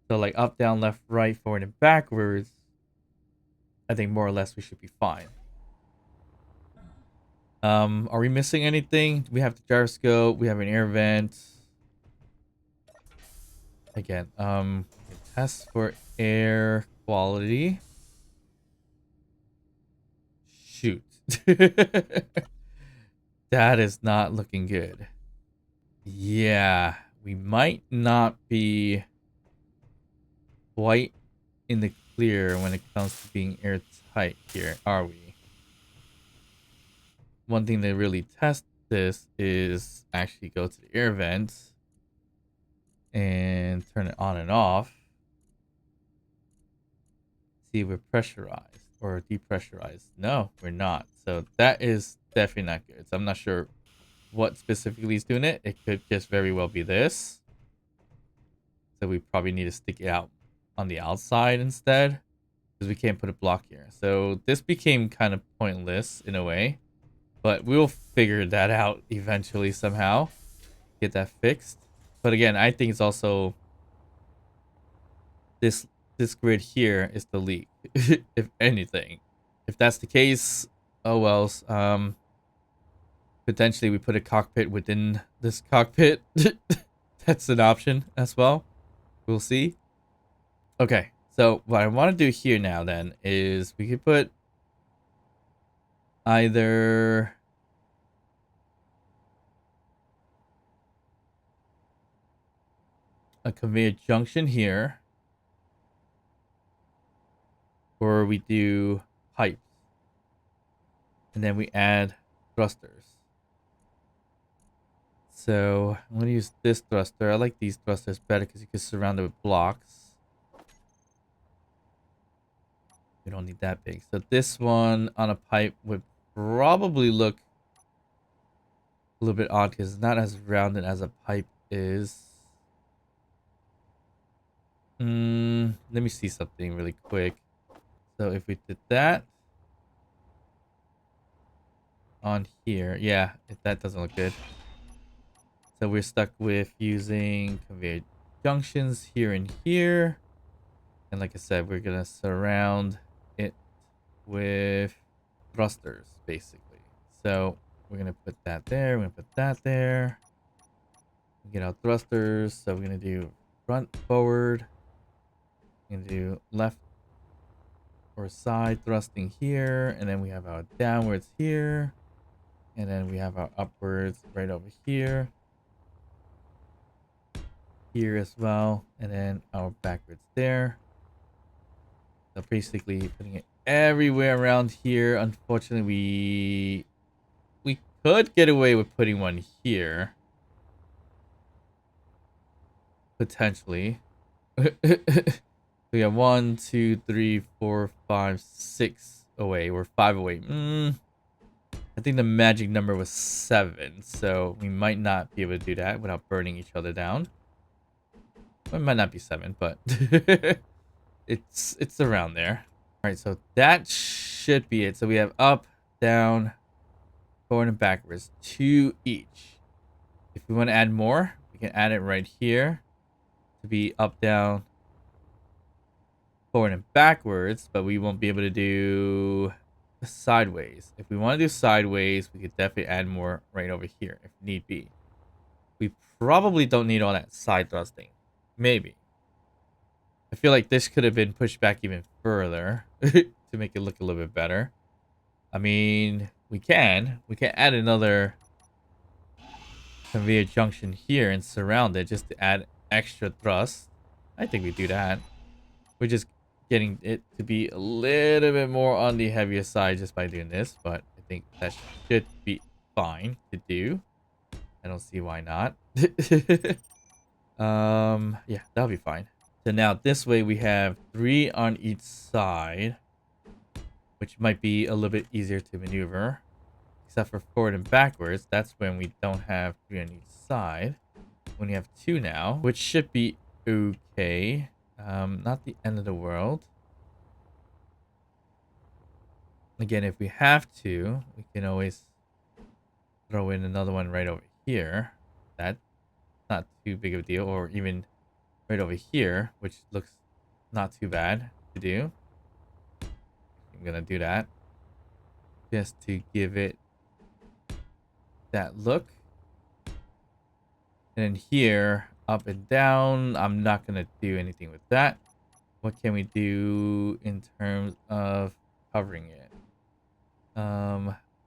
So like up, down, left, right, forward, and backwards. I think more or less we should be fine. Are we missing anything? We have the gyroscope. We have an air vent. Again, test for air quality. Shoot. That is not looking good. Yeah, we might not be quite in the clear when it comes to being airtight here, are we? One thing to really test this is actually go to the air vent and turn it on and off. See if we're pressurized or depressurized. No, we're not. So that is definitely not good. So I'm not sure what specifically is doing it. It could just very well be this. So we probably need to stick it out on the outside instead, because we can't put a block here. So this became kind of pointless in a way, but we'll figure that out eventually somehow. Get that fixed. But again, I think it's also this grid here is the leak, if anything. If that's the case, oh well. Potentially we put a cockpit within this cockpit. That's an option as well. We'll see. Okay, so what I want to do here now then is we could put either a conveyor junction here, or we do pipes. And then we add thrusters. So I'm going to use this thruster. I like these thrusters better because you can surround it with blocks. We don't need that big. So this one on a pipe would probably look a little bit odd because it's not as rounded as a pipe is. Let me see something really quick. So if we did that on here, yeah, if that doesn't look good. So we're stuck with using conveyor junctions here and here. And like I said, we're going to surround it with thrusters, basically. So we're going to put that there. We're going to put that there. Get our thrusters. So we're going to do front, forward. We're going to do left or side thrusting here. And then we have our downwards here. And then we have our upwards right over here. Here as well. And then our backwards there. So basically putting it everywhere around here. Unfortunately, we could get away with putting one here. Potentially. We got 1, 2, 3, 4, 5, 6 away. We're 5 away. I think the magic number was 7. So we might not be able to do that without burning each other down. It might not be 7, but it's around there. All right, so that should be it. So we have up, down, forward, and backwards. 2 each. If we want to add more, we can add it right here to be up, down, forward, and backwards, but we won't be able to do sideways. If we want to do sideways, we could definitely add more right over here if need be. We probably don't need all that side thrusting. Maybe. I feel like this could have been pushed back even further to make it look a little bit better. I mean, we can add another conveyor junction here and surround it just to add extra thrust. I think we do that. We're just getting it to be a little bit more on the heavier side just by doing this, but I think that should be fine to do. I don't see why not. Yeah, that'll be fine. So now this way we have 3 on each side, which might be a little bit easier to maneuver. Except for forward and backwards, that's when we don't have 3 on each side. When you have 2 now, which should be okay. Not the end of the world. Again, if we have to, we can always throw in another one right over here. That's not too big of a deal. Or even right over here, which looks not too bad to do. I'm going to do that just to give it that look. And then here, up and down, I'm not going to do anything with that. What can we do in terms of covering it?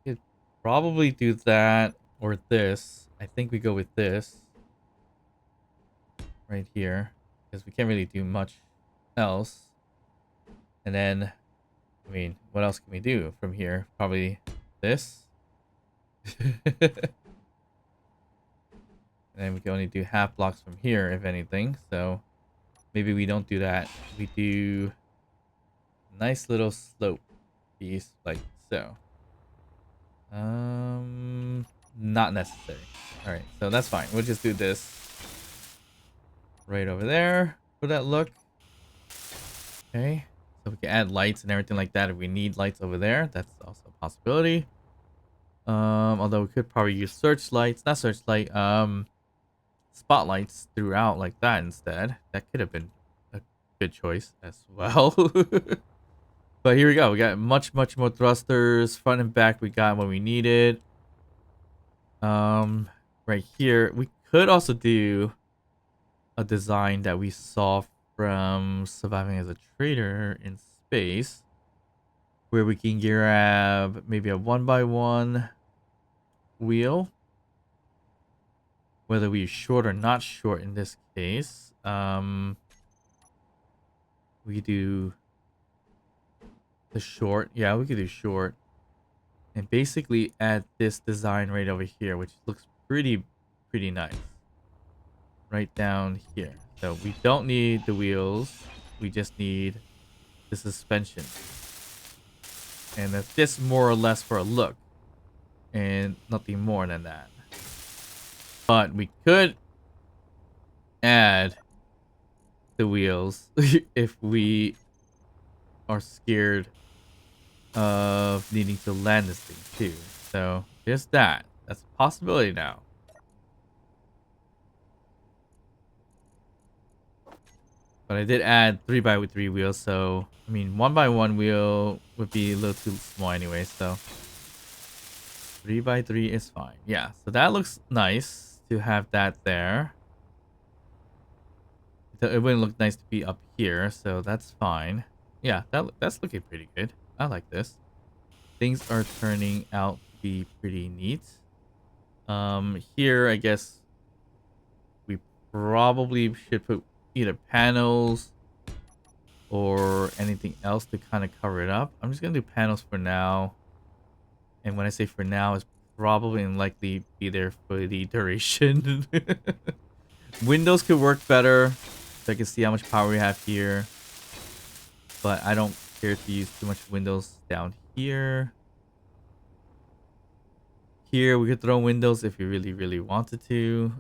Could probably do that or this. I think we go with this right here because we can't really do much else. And then, I mean, what else can we do from here? Probably this. And then we can only do half blocks from here, if anything. So maybe we don't do that. We do a nice little slope piece like so. Not necessary. All right, so that's fine. We'll just do this right over there for that look. Okay, so we can add lights and everything like that if we need lights over there. That's also a possibility. Although we could probably use searchlights, not searchlight, spotlights throughout like that instead. That could have been a good choice as well. But here we go. We got much more thrusters, front and back. We got what we needed. Right here, we could also do a design that we saw from Surviving as a Trader in Space, where we can grab maybe a 1x1 wheel, whether we short or not short in this case. We do the short. Yeah, we could do short. and basically add this design right over here, which looks pretty nice. Right down here. So we don't need the wheels. We just need the suspension. And that's just more or less for a look. And nothing more than that. But we could add the wheels if we are scared of needing to land this thing too. So there's that. That's a possibility now. But I did add 3x3 wheels, so I mean 1x1 wheel would be a little too small anyway, so 3x3 is fine. Yeah, so that looks nice to have that there. It wouldn't look nice to be up here, so that's fine. Yeah, that's looking pretty good. I like this. Things are turning out to be pretty neat. Here I guess we probably should put either panels or anything else to kind of cover it up. I'm just gonna do panels for now. And when I say for now, it's probably unlikely be there for the duration. Windows could work better, so I can see how much power we have here. But I don't care to use too much windows down here. Here we could throw windows if we really wanted to.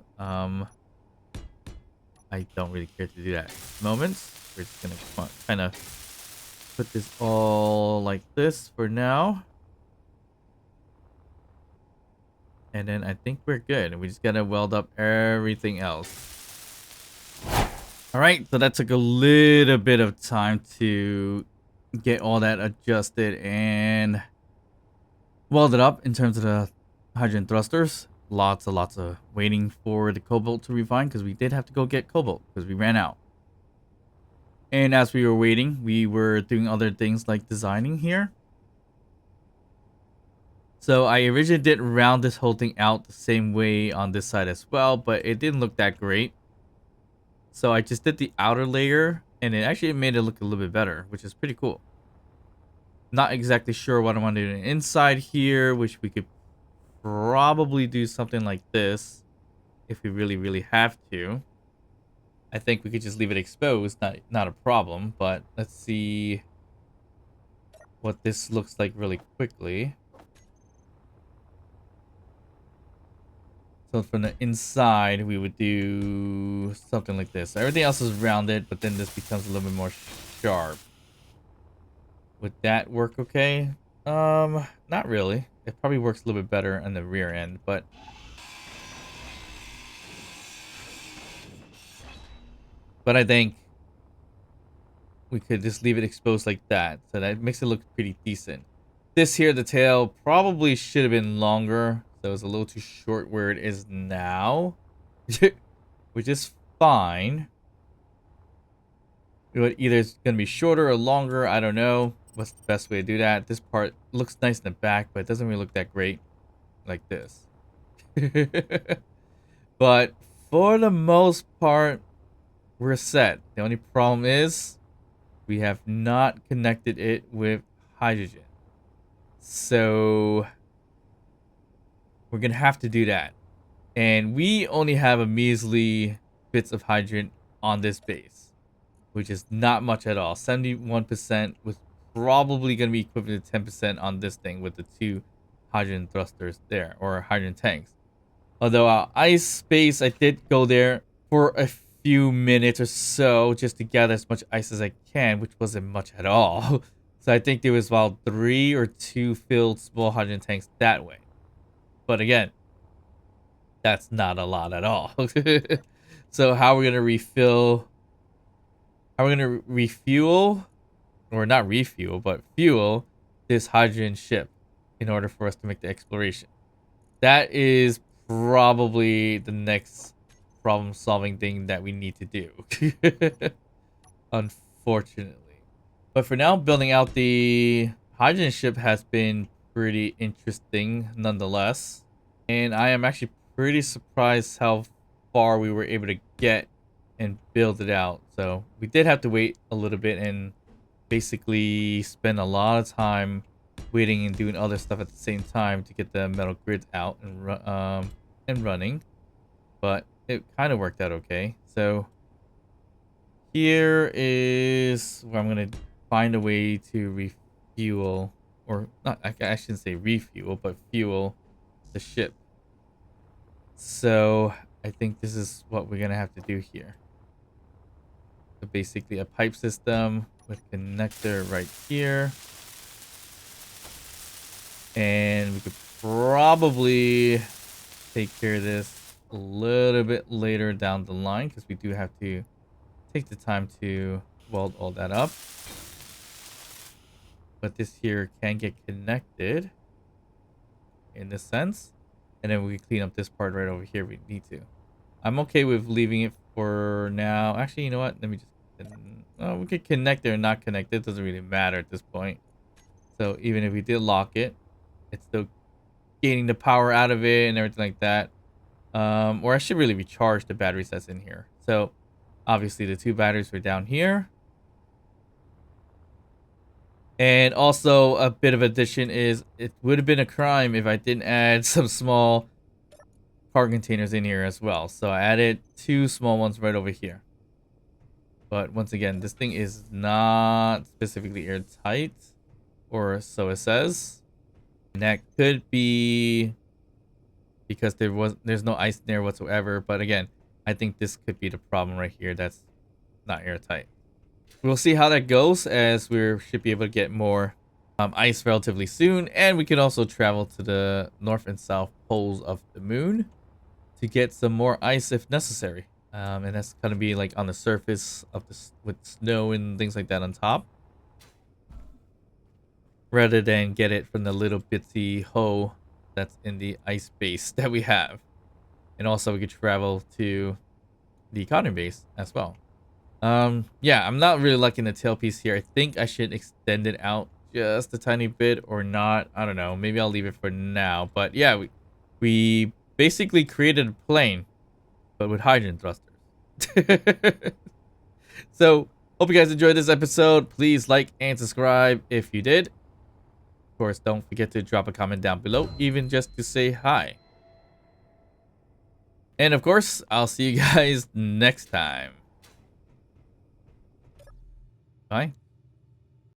I don't really care to do that at this moment. We're just gonna kind of put this all like this for now. And then I think we're good. We just gotta weld up everything else. Alright, so that took a little bit of time to get all that adjusted and welded up in terms of the hydrogen thrusters. Lots of waiting for the cobalt to refine because we did have to go get cobalt because we ran out. And as we were waiting, we were doing other things like designing here. So I originally did round this whole thing out the same way on this side as well, but it didn't look that great. So I just did the outer layer and it actually made it look a little bit better, which is pretty cool. Not exactly sure what I want to do inside here, which we could probably do something like this if we really have to. I think we could just leave it exposed, not a problem, but let's see what this looks like really quickly. So from the inside, we would do something like this. Everything else is rounded, but then this becomes a little bit more sharp. Would that work okay? Not really. It probably works a little bit better on the rear end, but I think we could just leave it exposed like that. So that makes it look pretty decent. This here, the tail, probably should have been longer. So it's a little too short where it is now. Which is fine. Either it's going to be shorter or longer. I don't know. What's the best way to do that? This part looks nice in the back, but it doesn't really look that great like this. But for the most part, we're set. The only problem is we have not connected it with hydrogen. So we're going to have to do that. And we only have a measly bits of hydrogen on this base, which is not much at all. 71% was probably going to be equivalent to 10% on this thing with the two hydrogen thrusters there, or hydrogen tanks. Although our ice base, I did go there for a few minutes or so just to gather as much ice as I can, which wasn't much at all. So I think there was about 3 or 2 filled small hydrogen tanks that way. But again, that's not a lot at all. So how are we going to refill? How are we going to refuel? Or not refuel, but fuel this hydrogen ship in order for us to make the exploration. That is probably the next problem-solving thing that we need to do. Unfortunately. But for now, building out the hydrogen ship has been pretty interesting nonetheless. And I am actually pretty surprised how far we were able to get and build it out. So we did have to wait a little bit and basically spend a lot of time waiting and doing other stuff at the same time to get the metal grids out and running. But it kind of worked out okay. So here is where I'm gonna find a way to refuel, or not. I shouldn't say refuel, but fuel the ship. So I think this is what we're gonna have to do here. So basically a pipe system with connector right here. And we could probably take care of this a little bit later down the line because we do have to take the time to weld all that up. But this here can get connected in this sense. And then we can clean up this part right over here if we need to. I'm okay with leaving it for now. Actually, you know what? Let me just... Oh, we could connect it or not connect it. It doesn't really matter at this point. So even if we did lock it, it's still gaining the power out of it and everything like that. Or I should really recharge the batteries that's in here. So obviously the two batteries were down here. And also a bit of addition is it would have been a crime if I didn't add some small cargo containers in here as well. So I added two small ones right over here. But once again, this thing is not specifically airtight, or so it says. And that could be because there's no ice in there whatsoever. But again, I think this could be the problem right here. That's not airtight. We'll see how that goes, as we should be able to get more ice relatively soon. And we can also travel to the north and south poles of the moon to get some more ice if necessary. And that's going to be like on the surface of this with snow and things like that on top, rather than get it from the little bitsy hole that's in the ice base that we have. And also we could travel to the cotton base as well. Yeah, I'm not really liking the tailpiece here. I think I should extend it out just a tiny bit or not. I don't know. Maybe I'll leave it for now. But yeah, we basically created a plane, but with hydrogen thrusters. So, hope you guys enjoyed this episode. Please like and subscribe if you did. Of course, don't forget to drop a comment down below, even just to say hi. And of course, I'll see you guys next time. Bye.